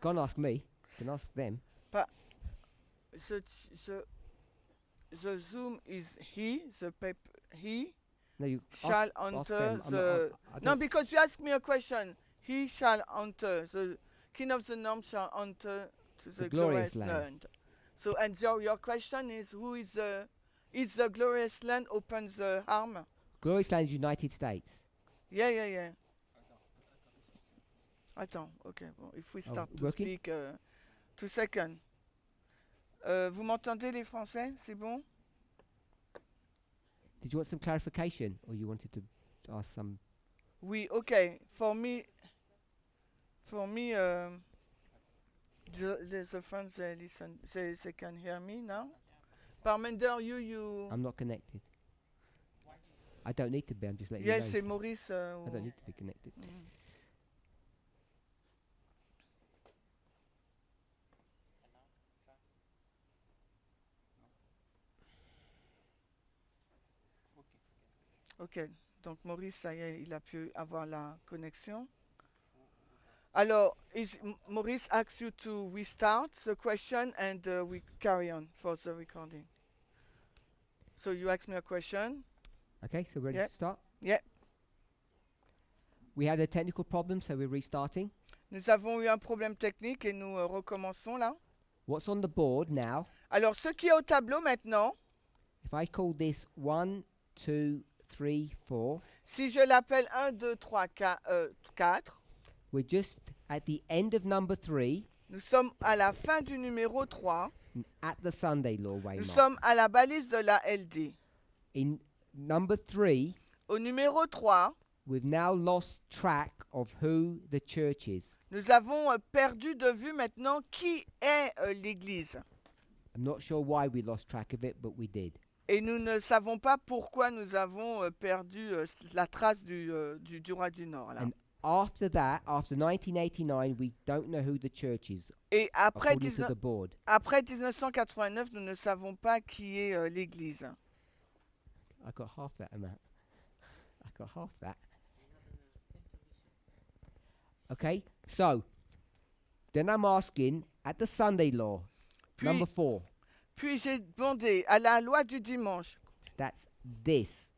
Speaker 1: Go and ask me. You can ask them.
Speaker 2: The Zoom is he, he
Speaker 1: No, you
Speaker 2: shall
Speaker 1: ask
Speaker 2: enter
Speaker 1: them. I'm
Speaker 2: the...
Speaker 1: not- I
Speaker 2: No,
Speaker 1: don't-
Speaker 2: because you asked me a question. He shall enter, the king of the north shall enter to the glorious land. So, and your question is, who is the glorious land opens the arm?
Speaker 1: Glorious Land, United States.
Speaker 2: Yeah. Attends, okay. Well, if we start to
Speaker 1: working?
Speaker 2: speak... 2 seconds. Vous m'entendez les Français? C'est bon?
Speaker 1: Did you want some clarification, or you wanted to ask some?
Speaker 2: Oui, okay. For me, the friends they listen, they can hear me now. Parminder, you.
Speaker 1: I'm not connected. I don't need to be. I'm just letting
Speaker 2: Yes,
Speaker 1: you
Speaker 2: c'est
Speaker 1: know.
Speaker 2: Maurice.
Speaker 1: I don't need to be connected.
Speaker 2: Ok, donc Maurice, ça y est, il a pu avoir la connexion. Alors, Maurice asks you to restart the question and we carry on for the recording. So you ask me a question.
Speaker 1: Okay, so we're ready
Speaker 2: Yeah.
Speaker 1: to start?
Speaker 2: Yeah.
Speaker 1: We had a technical problem, so we're restarting.
Speaker 2: Nous avons eu un problème technique et nous recommençons là.
Speaker 1: What's on the board now
Speaker 2: Alors, ce qui est au tableau maintenant,
Speaker 1: If I call this 1, 2, 3, 4,
Speaker 2: Si je l'appelle 1, 2, 3, 4,
Speaker 1: we're just at the end of number 3
Speaker 2: nous sommes à la fin du numéro 3.
Speaker 1: at the Sunday law
Speaker 2: Nous
Speaker 1: waymark.
Speaker 2: sommes à la balise de la LD.
Speaker 1: In number 3,
Speaker 2: Au numéro 3,
Speaker 1: we've now lost track of who the church is.
Speaker 2: nous avons perdu de vue maintenant qui est l'Église.
Speaker 1: I'm not sure why we lost track of it, but we did.
Speaker 2: Et nous ne savons pas pourquoi nous avons perdu la trace du roi du Nord. Là.
Speaker 1: And after that, after 1989, we don't know who the church is,
Speaker 2: Et après,
Speaker 1: according to the board.
Speaker 2: après 1989, nous ne savons pas qui est l'Église.
Speaker 1: I got half that amount. I got half that. Okay, so then I'm asking at the Sunday law, number 4.
Speaker 2: Puis j'ai demandé à la loi du dimanche.
Speaker 1: That's this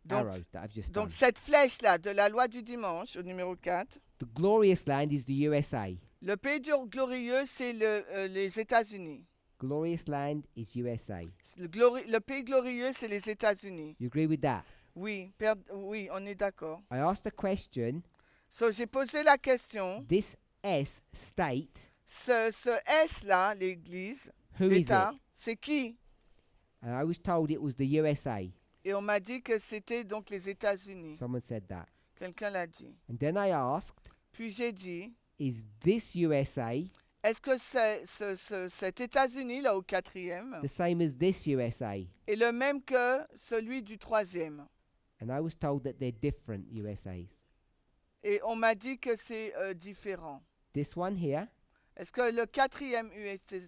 Speaker 2: Donc,
Speaker 1: arrow that I've just done.
Speaker 2: donc cette flèche-là de la loi du dimanche, au numéro 4,
Speaker 1: The glorious land is the USA.
Speaker 2: le pays glorieux, c'est les États-Unis.
Speaker 1: Glorious land is USA.
Speaker 2: Le pays glorieux, c'est les États-Unis.
Speaker 1: You agree with that?
Speaker 2: Oui, oui, on est d'accord.
Speaker 1: I asked the question,
Speaker 2: So, j'ai posé la question,
Speaker 1: this S state,
Speaker 2: ce S-là, l'Église,
Speaker 1: who is
Speaker 2: l'État,
Speaker 1: it?
Speaker 2: c'est qui?
Speaker 1: And I was told it was the USA.
Speaker 2: Et on m'a dit que c'était donc les États-Unis.
Speaker 1: Someone said that.
Speaker 2: Quelqu'un l'a dit.
Speaker 1: And then I asked,
Speaker 2: Puis j'ai dit,
Speaker 1: is this USA
Speaker 2: est-ce que cet États-Unis, là, au 4e,
Speaker 1: the same as this USA?
Speaker 2: est le même que celui du 3e?
Speaker 1: And I was told that they're different USAs.
Speaker 2: Et on m'a dit que c'est différent.
Speaker 1: This one here,
Speaker 2: Est-ce que le 4e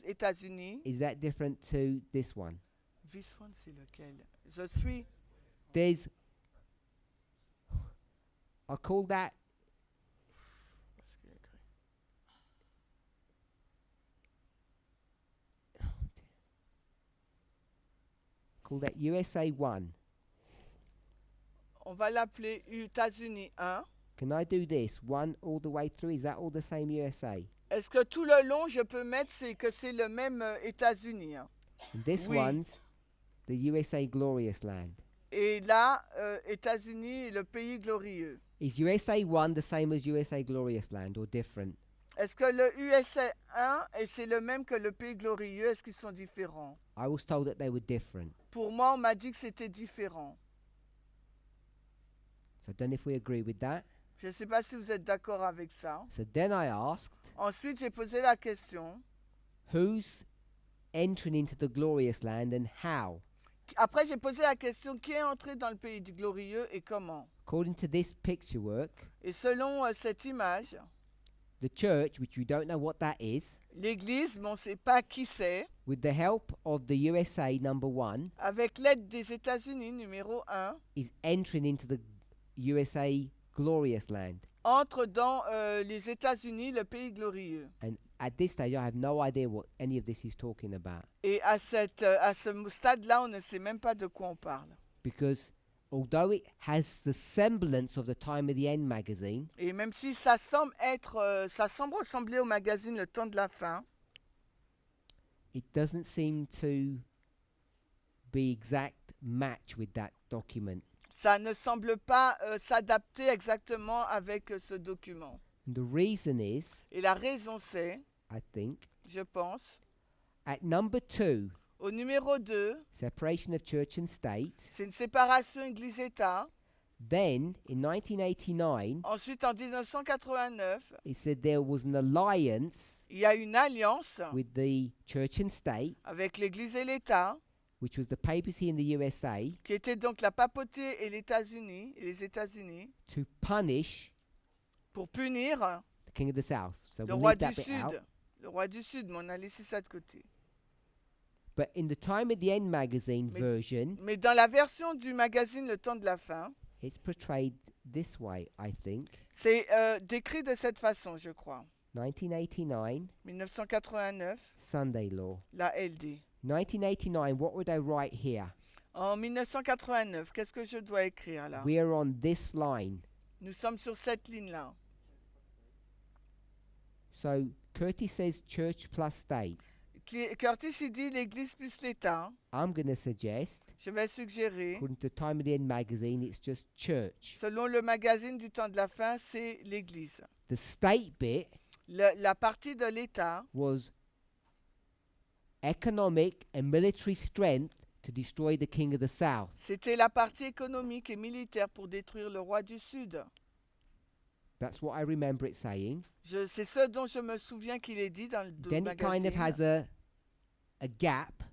Speaker 2: États-Unis,
Speaker 1: is that different to this one?
Speaker 2: this one, c'est lequel? Je suis...
Speaker 1: There's, I call that, USA 1.
Speaker 2: On va l'appeler États-Unis 1.
Speaker 1: Can I do this one all the way through? Is that all the same USA?
Speaker 2: Est-ce que tout le long, je peux mettre que c'est le même États-Unis? Hein?
Speaker 1: And this
Speaker 2: Oui.
Speaker 1: one's the USA glorious land.
Speaker 2: Et là, États-Unis, le pays glorieux.
Speaker 1: Is USA 1 the same as USA glorious land or different?
Speaker 2: Est-ce que le USA 1, et c'est le même que le pays glorieux, est-ce qu'ils sont différents?
Speaker 1: I was told that they were different.
Speaker 2: Pour moi, on m'a dit que c'était différent.
Speaker 1: So I don't know if we agree with that.
Speaker 2: Je ne sais pas si vous êtes d'accord avec ça.
Speaker 1: So then I asked,
Speaker 2: Ensuite, j'ai posé la question.
Speaker 1: who's entering into the glorious land and how?
Speaker 2: Après, j'ai posé la question, qui est entré dans le pays du glorieux et comment?
Speaker 1: According to this picture work,
Speaker 2: Et selon cette image,
Speaker 1: the church, which we don't know what that is,
Speaker 2: l'Église, mais on ne sait pas qui c'est,
Speaker 1: with the help of the USA number 1,
Speaker 2: avec l'aide des États-Unis, numéro 1,
Speaker 1: is entering into the USA glorious land.
Speaker 2: entre dans les États-Unis, le pays glorieux.
Speaker 1: And at this stage, I have no idea what any of this is talking about.
Speaker 2: Et à ce stade-là, on ne sait même pas de quoi on parle.
Speaker 1: Because although it has the semblance of the Time of the End magazine,
Speaker 2: Et même si ça semble ressembler au magazine Le Temps de la Fin,
Speaker 1: it doesn't seem to be exact match with that document.
Speaker 2: ça ne semble pas s'adapter exactement avec ce document.
Speaker 1: And the reason is,
Speaker 2: Et la raison c'est,
Speaker 1: I think,
Speaker 2: je pense,
Speaker 1: at number 2,
Speaker 2: au numéro 2,
Speaker 1: separation of church and state,
Speaker 2: c'est une séparation Église-État.
Speaker 1: then in 1989,
Speaker 2: Ensuite, en 1989,
Speaker 1: it said there was an alliance
Speaker 2: il y a une alliance
Speaker 1: with the church and state,
Speaker 2: avec l'Église et l'État,
Speaker 1: which was the papacy in the USA,
Speaker 2: qui était donc la papauté et les États-Unis,
Speaker 1: to punish
Speaker 2: pour punir
Speaker 1: the king of the south. So
Speaker 2: le
Speaker 1: we'll
Speaker 2: roi
Speaker 1: leave that
Speaker 2: du
Speaker 1: bit out.
Speaker 2: Sud. Le roi du Sud, mais on a laissé ça de côté.
Speaker 1: But in the Time of the End magazine
Speaker 2: Mais-
Speaker 1: version,
Speaker 2: Mais dans la version du magazine Le Temps de la Fin,
Speaker 1: it's portrayed this way, I think.
Speaker 2: c'est décrit de cette façon, je crois.
Speaker 1: 1989,
Speaker 2: 1989,
Speaker 1: Sunday law.
Speaker 2: la LD.
Speaker 1: 1989, what would I write here?
Speaker 2: En 1989, qu'est-ce que je dois écrire là?
Speaker 1: We are on this line.
Speaker 2: Nous sommes sur cette ligne-là.
Speaker 1: So Curtis says church plus state.
Speaker 2: Curtis, il dit l'Église plus l'État.
Speaker 1: I'm going to suggest,
Speaker 2: Je vais suggérer,
Speaker 1: according to Time of the End magazine, it's just church.
Speaker 2: selon le magazine du temps de la fin, c'est l'Église.
Speaker 1: The state bit
Speaker 2: La partie de l'État,
Speaker 1: was economic and military strength to destroy the king of the south.
Speaker 2: c'était la partie économique et militaire pour détruire le roi du Sud.
Speaker 1: That's what I remember it saying.
Speaker 2: C'est ce dont je me souviens qu'il est dit dans le
Speaker 1: Then it kind of
Speaker 2: magazine.
Speaker 1: has a gap.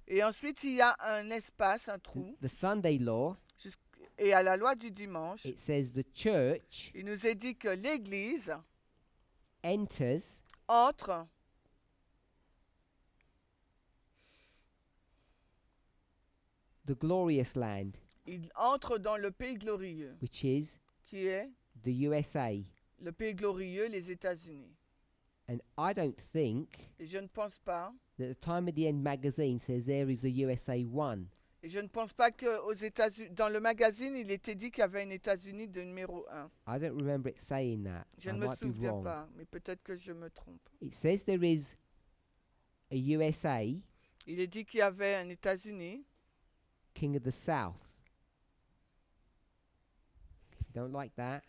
Speaker 2: Et ensuite, il y a un espace, un trou.
Speaker 1: The Sunday law,
Speaker 2: Et à la loi du dimanche,
Speaker 1: it says the church
Speaker 2: il nous est dit que l'Église
Speaker 1: enters
Speaker 2: entre
Speaker 1: the glorious land,
Speaker 2: il entre dans le pays glorieux,
Speaker 1: which is
Speaker 2: qui est
Speaker 1: the USA.
Speaker 2: le pays glorieux, les États-Unis.
Speaker 1: And I don't think
Speaker 2: Et je ne pense pas,
Speaker 1: that the Time of the End magazine says there is a USA 1.
Speaker 2: et je ne pense pas que aux États-Unis, dans le magazine, il était dit qu'il y avait un États-Unis de numéro 1.
Speaker 1: I don't remember it saying that.
Speaker 2: Je
Speaker 1: I
Speaker 2: ne me
Speaker 1: might be
Speaker 2: souviens
Speaker 1: wrong.
Speaker 2: pas, mais peut-être que je me trompe.
Speaker 1: It says there is a USA,
Speaker 2: Il est dit qu'il y avait un États-Unis,
Speaker 1: king of the south. If you don't like that,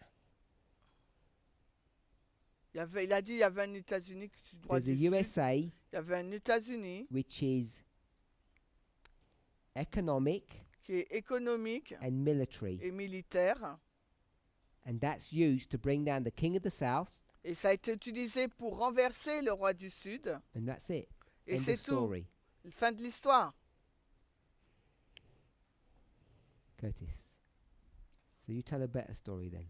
Speaker 2: il a dit qu'il y avait un États-Unis du droit
Speaker 1: there's a
Speaker 2: du Sud.
Speaker 1: USA
Speaker 2: Il y avait un États-Unis
Speaker 1: which is economic
Speaker 2: qui est économique
Speaker 1: and military.
Speaker 2: et militaire.
Speaker 1: And that's used to bring down the king of the south,
Speaker 2: Et ça a été utilisé pour renverser le roi du Sud.
Speaker 1: and that's it.
Speaker 2: Et
Speaker 1: End
Speaker 2: c'est
Speaker 1: of
Speaker 2: tout.
Speaker 1: story.
Speaker 2: Fin de l'histoire.
Speaker 1: Curtis. So you tell a better story then.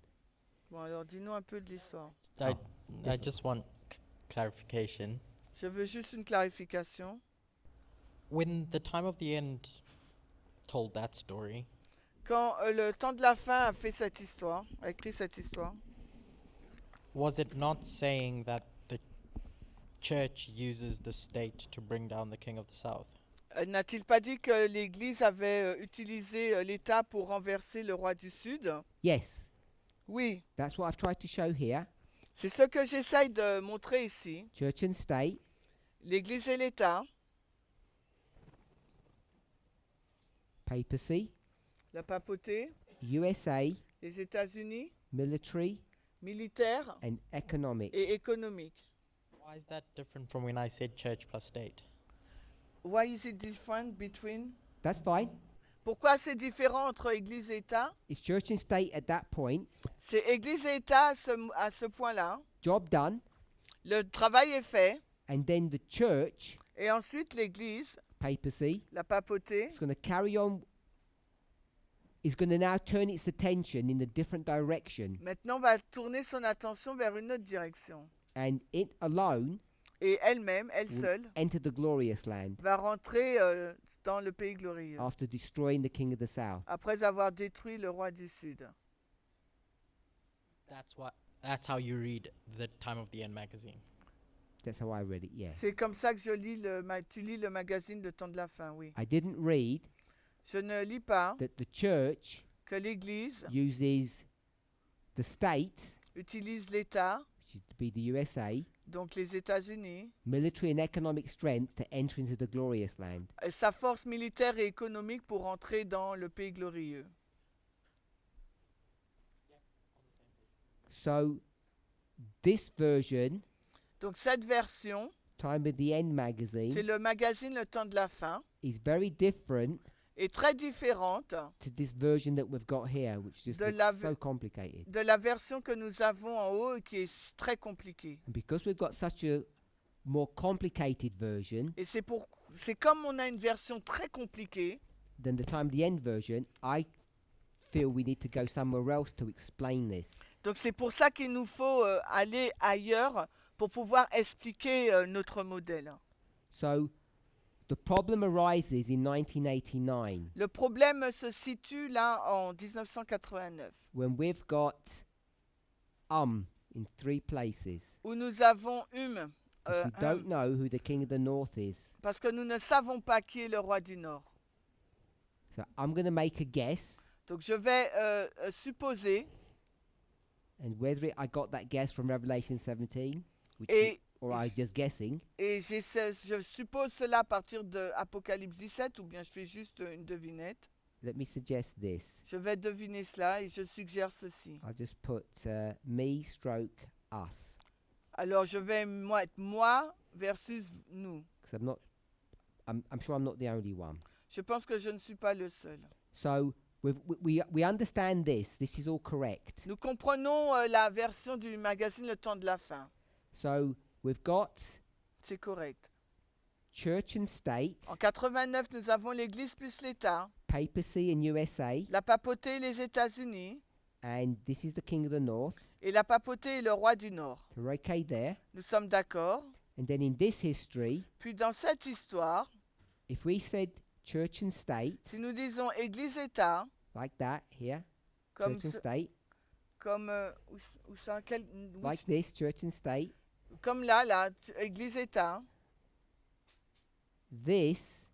Speaker 2: Bon, alors dis-nous un peu de l'histoire.
Speaker 9: I just want clarification.
Speaker 2: Je veux juste une clarification.
Speaker 9: When the time of the end told that story,
Speaker 2: Quand le temps de la fin a fait cette histoire, a écrit cette histoire,
Speaker 9: was it not saying that the church uses the state to bring down the king of the south?
Speaker 2: n'a-t-il pas dit que l'Église avait utilisé l'État pour renverser le roi du Sud?
Speaker 1: Yes,
Speaker 2: Oui,
Speaker 1: that's what I've tried to show here.
Speaker 2: c'est ce que j'essaye de montrer ici.
Speaker 1: Church and state,
Speaker 2: L'Église et l'État,
Speaker 1: papacy,
Speaker 2: la papauté,
Speaker 1: USA,
Speaker 2: les États-Unis,
Speaker 1: military,
Speaker 2: militaire
Speaker 1: and economic.
Speaker 2: et économique.
Speaker 9: Why is that different from when I said church plus state?
Speaker 2: Why is it different between?
Speaker 1: That's fine.
Speaker 2: Pourquoi c'est différent entre Église et État?
Speaker 1: It's church and state at that point.
Speaker 2: C'est Église et État à ce point-là.
Speaker 1: Job done.
Speaker 2: Le travail est fait.
Speaker 1: And then the church,
Speaker 2: Et ensuite, l'Église,
Speaker 1: papacy,
Speaker 2: la papauté,
Speaker 1: is going to carry on, is going to now turn its attention in a different direction.
Speaker 2: maintenant va tourner son attention vers une autre direction.
Speaker 1: And it alone
Speaker 2: Et elle-même, elle
Speaker 1: will
Speaker 2: seule,
Speaker 1: enter the glorious land
Speaker 2: va rentrer dans le pays glorieux.
Speaker 1: after destroying the king of the south.
Speaker 2: Après avoir détruit le roi du Sud.
Speaker 9: That's how you read the Time of the End magazine.
Speaker 1: That's how I read it, yeah.
Speaker 2: C'est comme ça que je lis tu lis le magazine de temps de la fin, oui.
Speaker 1: I didn't read
Speaker 2: Je ne lis pas
Speaker 1: that the church
Speaker 2: que l'Église
Speaker 1: uses the state,
Speaker 2: utilise l'État,
Speaker 1: which is to be the USA,
Speaker 2: donc les États-Unis,
Speaker 1: military and economic strength to enter into the glorious land.
Speaker 2: et sa force militaire et économique pour entrer dans le pays glorieux.
Speaker 1: So this version,
Speaker 2: Donc cette version,
Speaker 1: Time of the End
Speaker 2: c'est
Speaker 1: magazine,
Speaker 2: le magazine Le Temps de la Fin,
Speaker 1: is very different
Speaker 2: est très différente
Speaker 1: to this version that we've got here, which just
Speaker 2: De
Speaker 1: looks
Speaker 2: la
Speaker 1: so complicated.
Speaker 2: de la version que nous avons en haut et qui est très compliquée.
Speaker 1: And because we've got such a more complicated version
Speaker 2: Et c'est comme on a une version très compliquée,
Speaker 1: than the Time of the End version, I feel we need to go somewhere else to explain this.
Speaker 2: donc c'est pour ça qu'il nous faut aller ailleurs pour pouvoir expliquer notre modèle.
Speaker 1: So the problem arises in 1989
Speaker 2: Le problème se situe là en 1989,
Speaker 1: when we've got in 3 places.
Speaker 2: où nous avons
Speaker 1: Because we don't know who the king of the north is.
Speaker 2: parce que nous ne savons pas qui est le roi du Nord.
Speaker 1: So I'm going to make a guess,
Speaker 2: Donc je vais supposer,
Speaker 1: and whether I got that guess from Revelation 17, which
Speaker 2: Et-
Speaker 1: or are you just guessing?
Speaker 2: Et je suppose cela à partir de Apocalypse 17 ou bien je fais juste une devinette.
Speaker 1: Let me suggest this.
Speaker 2: Je vais deviner cela et je suggère ceci.
Speaker 1: I'll just put me stroke us,
Speaker 2: Alors je vais être moi versus nous.
Speaker 1: because I'm sure I'm not the only one.
Speaker 2: Je pense que je ne suis pas le seul.
Speaker 1: So we understand this. This is all correct.
Speaker 2: Nous comprenons la version du magazine Le Temps de la Fin.
Speaker 1: So we've got
Speaker 2: C'est correct.
Speaker 1: church and state,
Speaker 2: En 89, nous avons l'Église plus l'État,
Speaker 1: papacy in USA,
Speaker 2: la papauté et les États-Unis,
Speaker 1: and this is the king of the north.
Speaker 2: et la papauté et le roi du Nord.
Speaker 1: So we're okay there.
Speaker 2: Nous sommes d'accord.
Speaker 1: And then in this history,
Speaker 2: Puis dans cette histoire,
Speaker 1: if we said church and state,
Speaker 2: si nous disons Église-État,
Speaker 1: like that here,
Speaker 2: comme,
Speaker 1: church and
Speaker 2: ce-
Speaker 1: state,
Speaker 2: comme, où ça,
Speaker 1: like this, church and state,
Speaker 2: comme là, Église-État,
Speaker 1: this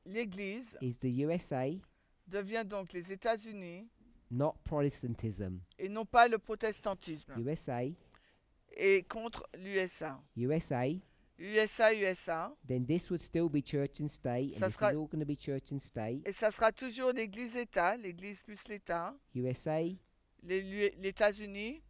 Speaker 2: l'Église
Speaker 1: is the USA,
Speaker 2: devient donc les États-Unis
Speaker 1: not Protestantism.
Speaker 2: et non pas le protestantisme.
Speaker 1: USA,
Speaker 2: Et contre l'USA.
Speaker 1: USA,
Speaker 2: USA.
Speaker 1: then this would still be church and state, and
Speaker 2: Ça
Speaker 1: this
Speaker 2: sera-
Speaker 1: is all going to be church and state.
Speaker 2: Et ça sera toujours l'Église-État, l'Église plus l'État,
Speaker 1: USA,
Speaker 2: les États-Unis,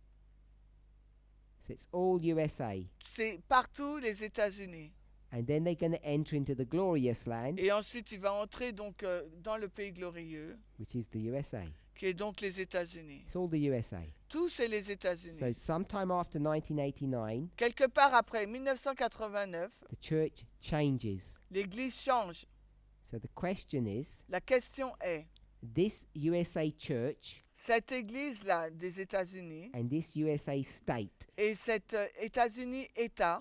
Speaker 1: so it's all USA.
Speaker 2: c'est partout les États-Unis.
Speaker 1: And then they're going to enter into the glorious land,
Speaker 2: Et ensuite, il va entrer donc dans le pays glorieux,
Speaker 1: which is the USA.
Speaker 2: qui est donc les États-Unis.
Speaker 1: It's all the USA.
Speaker 2: Tout, c'est les
Speaker 1: So
Speaker 2: États-Unis.
Speaker 1: sometime after 1989,
Speaker 2: Quelque part après 1989,
Speaker 1: the church changes.
Speaker 2: l'Église change.
Speaker 1: So the question is,
Speaker 2: La question est,
Speaker 1: this USA church
Speaker 2: cette Église-là des États-Unis
Speaker 1: and this USA state,
Speaker 2: et cet États-Unis-État,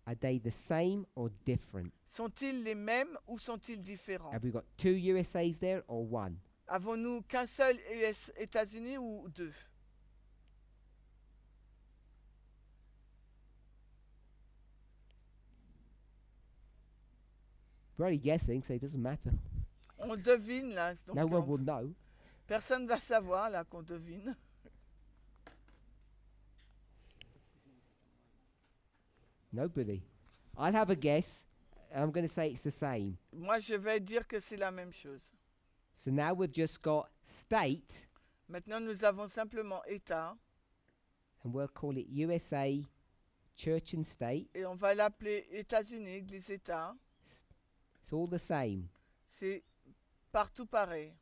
Speaker 1: are they the same or different?
Speaker 2: sont-ils les mêmes ou sont-ils différents?
Speaker 1: Have we got two USAs there or one?
Speaker 2: Avons-nous qu'un seul États-Unis ou deux?
Speaker 1: We're only guessing, so it doesn't matter.
Speaker 2: On devine là, donc
Speaker 1: No one will know.
Speaker 2: personne ne va savoir là qu'on devine.
Speaker 1: Nobody. I'll have a guess. And I'm going to say it's the same.
Speaker 2: Moi, je vais dire que c'est la même chose.
Speaker 1: So now we've just got state,
Speaker 2: Maintenant, nous avons simplement État
Speaker 1: and we'll call it USA church and state.
Speaker 2: et on va l'appeler États-Unis, Église-État.
Speaker 1: It's all the same.
Speaker 2: C'est partout pareil.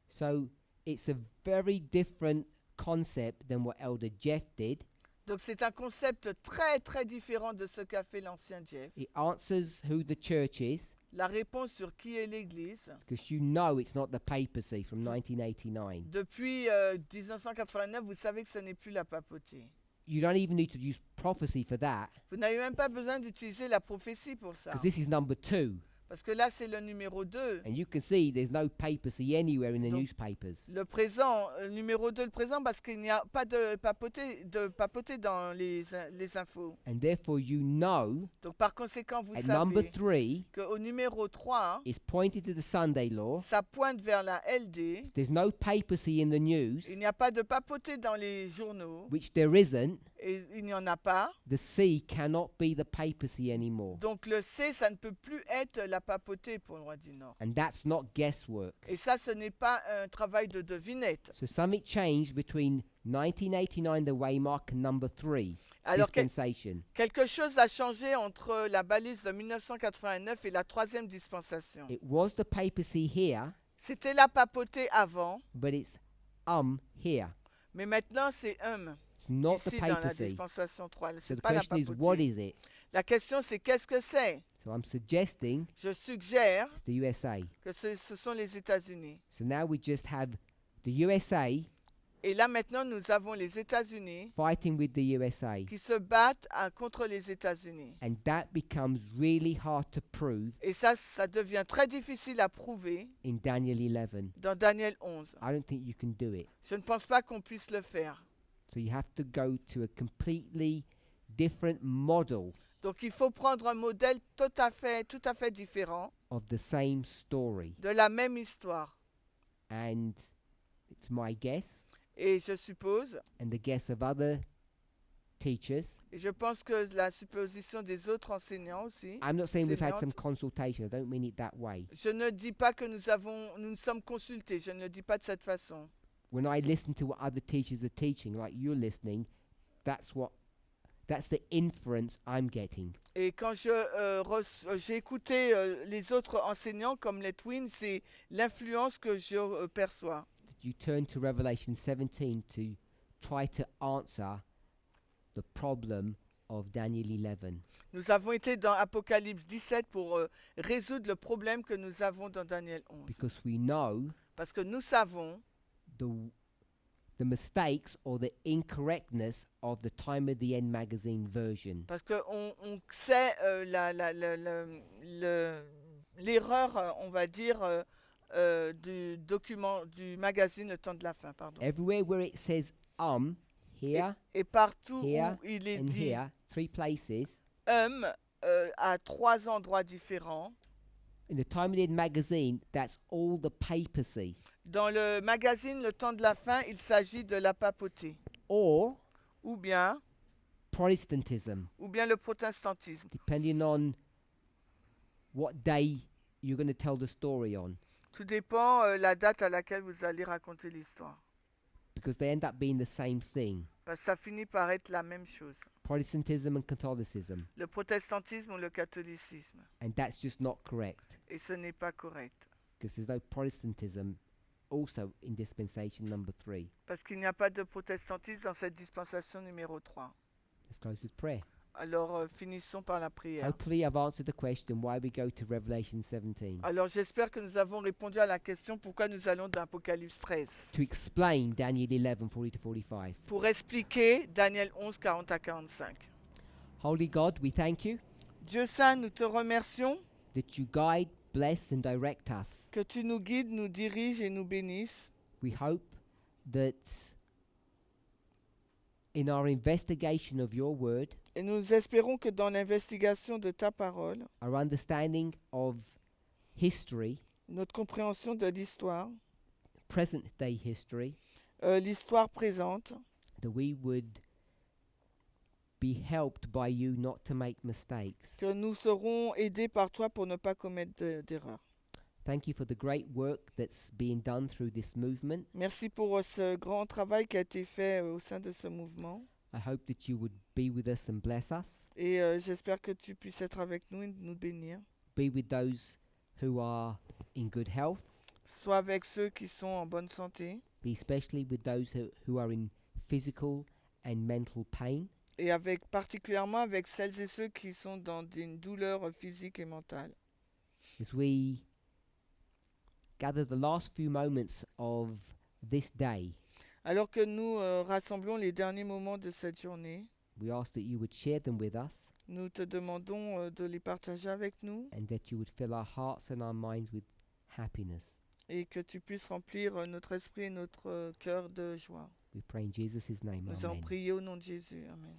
Speaker 1: So it's a very different concept than what Elder Jeff did.
Speaker 2: Donc, c'est un concept très, très différent de ce qu'a fait l'ancien Jeff.
Speaker 1: It answers who the church is,
Speaker 2: La réponse sur qui est l'Église.
Speaker 1: because you know it's not the papacy from 1989.
Speaker 2: Depuis 1989, vous savez que ce n'est plus la papauté.
Speaker 1: You don't even need to use prophecy for that,
Speaker 2: Vous n'avez même pas besoin d'utiliser la prophétie pour ça.
Speaker 1: because this is number 2.
Speaker 2: Parce que là, c'est le numéro 2.
Speaker 1: And you can see there's no papacy anywhere in the
Speaker 2: Donc,
Speaker 1: newspapers.
Speaker 2: Le présent, numéro 2, le présent, parce qu'il n'y a pas de papauté dans les infos.
Speaker 1: And therefore you know
Speaker 2: Donc par conséquent, vous
Speaker 1: at number
Speaker 2: savez
Speaker 1: 3
Speaker 2: qu'au numéro 3,
Speaker 1: is pointed to the Sunday law.
Speaker 2: ça pointe vers la LD.
Speaker 1: There's no papacy in the news,
Speaker 2: Il n'y a pas de papauté dans les journaux.
Speaker 1: which there isn't.
Speaker 2: Et il n'y en a pas.
Speaker 1: The C cannot be the papacy anymore.
Speaker 2: Donc le C, ça ne peut plus être la papauté pour le roi du Nord.
Speaker 1: And that's not guesswork.
Speaker 2: Et ça, ce n'est pas un travail de devinette.
Speaker 1: So something changed between 1989, the waymark, and number 3,
Speaker 2: Alors
Speaker 1: dispensation.
Speaker 2: quelque chose a changé entre la balise de 1989 et la troisième dispensation.
Speaker 1: It was the papacy here,
Speaker 2: C'était la papauté avant,
Speaker 1: but it's here.
Speaker 2: mais maintenant c'est
Speaker 1: It's not the
Speaker 2: ici dans la
Speaker 1: papacy.
Speaker 2: dispensation 3.
Speaker 1: So
Speaker 2: C'est
Speaker 1: the
Speaker 2: pas la
Speaker 1: question is, what
Speaker 2: papauté.
Speaker 1: is it?
Speaker 2: La question c'est qu'est-ce que c'est?
Speaker 1: So I'm suggesting
Speaker 2: Je suggère
Speaker 1: it's the USA.
Speaker 2: que ce sont les États-Unis.
Speaker 1: So now we just have the USA
Speaker 2: Et là maintenant nous avons les États-Unis
Speaker 1: fighting with the USA.
Speaker 2: qui se battent contre les États-Unis.
Speaker 1: And that becomes really hard to prove
Speaker 2: Et ça devient très difficile à prouver
Speaker 1: in Daniel 11.
Speaker 2: dans Daniel 11.
Speaker 1: I don't think you can do it.
Speaker 2: Je ne pense pas qu'on puisse le faire.
Speaker 1: So you have to go to a completely different model
Speaker 2: Donc il faut prendre un modèle tout à fait différent
Speaker 1: of the same story.
Speaker 2: de la même histoire.
Speaker 1: And it's my guess,
Speaker 2: Et je suppose,
Speaker 1: and the guess of other teachers.
Speaker 2: Et je pense que la supposition des autres enseignants aussi.
Speaker 1: I'm not saying we've had some
Speaker 2: enseignantes.
Speaker 1: consultation. I don't mean it that way.
Speaker 2: Je ne dis pas que nous nous sommes consultés. Je ne le dis pas de cette façon.
Speaker 1: When I listen to what other teachers are teaching, like you're listening, that's the inference I'm getting.
Speaker 2: Et quand j'ai écouté les autres enseignants comme les twins, c'est l'influence que je perçois.
Speaker 1: You turn to Revelation 17 to try to answer the problem of Daniel 11.
Speaker 2: Nous avons été dans Apocalypse 17 pour résoudre le problème que nous avons dans Daniel 11.
Speaker 1: Because we know
Speaker 2: Parce que nous savons
Speaker 1: the mistakes or the incorrectness of the Time of the End magazine version.
Speaker 2: parce qu'on sait l'erreur, on va dire, du document, du magazine Le Temps de la Fin. Pardon.
Speaker 1: Everywhere where it says here,
Speaker 2: Et partout
Speaker 1: here,
Speaker 2: où il est
Speaker 1: and
Speaker 2: dit
Speaker 1: here, 3 places,
Speaker 2: à 3 endroits différents,
Speaker 1: in the Time of the End magazine, that's all the papacy.
Speaker 2: dans le magazine Le Temps de la Fin, il s'agit de la papauté.
Speaker 1: Or
Speaker 2: Ou bien
Speaker 1: Protestantism,
Speaker 2: le protestantisme.
Speaker 1: depending on what day you're going to tell the story on.
Speaker 2: Tout dépend la date à laquelle vous allez raconter l'histoire.
Speaker 1: Because they end up being the same thing.
Speaker 2: Parce que ça finit par être la même chose.
Speaker 1: Protestantism and Catholicism.
Speaker 2: Le protestantisme ou le catholicisme.
Speaker 1: And that's just not correct.
Speaker 2: Et ce n'est pas correct.
Speaker 1: Because there's no Protestantism also in dispensation number 3.
Speaker 2: Parce qu'il n'y a pas de protestantisme dans cette dispensation numéro 3.
Speaker 1: Let's close with prayer.
Speaker 2: Alors finissons par la prière.
Speaker 1: Hopefully I've answered the question why we go to Revelation 17.
Speaker 2: Alors j'espère que nous avons répondu à la question pourquoi nous allons dans Apocalypse 13.
Speaker 1: To explain Daniel 11, 40 to 45.
Speaker 2: Pour expliquer Daniel 11, 40 à 45.
Speaker 1: Holy God, we thank you
Speaker 2: Dieu Saint, nous te remercions
Speaker 1: that you guide, bless and direct us.
Speaker 2: que tu nous guides, nous diriges et nous bénisses.
Speaker 1: We hope that in our investigation of your word,
Speaker 2: Et nous espérons que dans l'investigation de ta parole,
Speaker 1: our understanding of history,
Speaker 2: notre compréhension de l'histoire,
Speaker 1: present day history,
Speaker 2: l'histoire présente,
Speaker 1: that we would be helped by you not to make mistakes.
Speaker 2: que nous serons aidés par toi pour ne pas commettre d'erreurs.
Speaker 1: Thank you for the great work that's being done through this movement.
Speaker 2: Merci pour ce grand travail qui a été fait au sein de ce mouvement.
Speaker 1: I hope that you would be with us and bless us.
Speaker 2: Et j'espère que tu puisses être avec nous et nous bénir.
Speaker 1: Be with those who are in good health.
Speaker 2: Sois avec ceux qui sont en bonne santé.
Speaker 1: Be especially with those who are in physical and mental pain.
Speaker 2: Et particulièrement avec celles et ceux qui sont dans une douleur physique et mentale.
Speaker 1: As we gather the last few moments of this day,
Speaker 2: Alors que nous rassemblons les derniers moments de cette journée,
Speaker 1: we ask that you would share them with us
Speaker 2: nous te demandons de les partager avec nous
Speaker 1: and that you would fill our hearts and our minds with happiness.
Speaker 2: et que tu puisses remplir notre esprit et notre cœur de joie.
Speaker 1: We pray in Jesus' name.
Speaker 2: Nous en
Speaker 1: Amen.
Speaker 2: prions au nom de Jésus. Amen.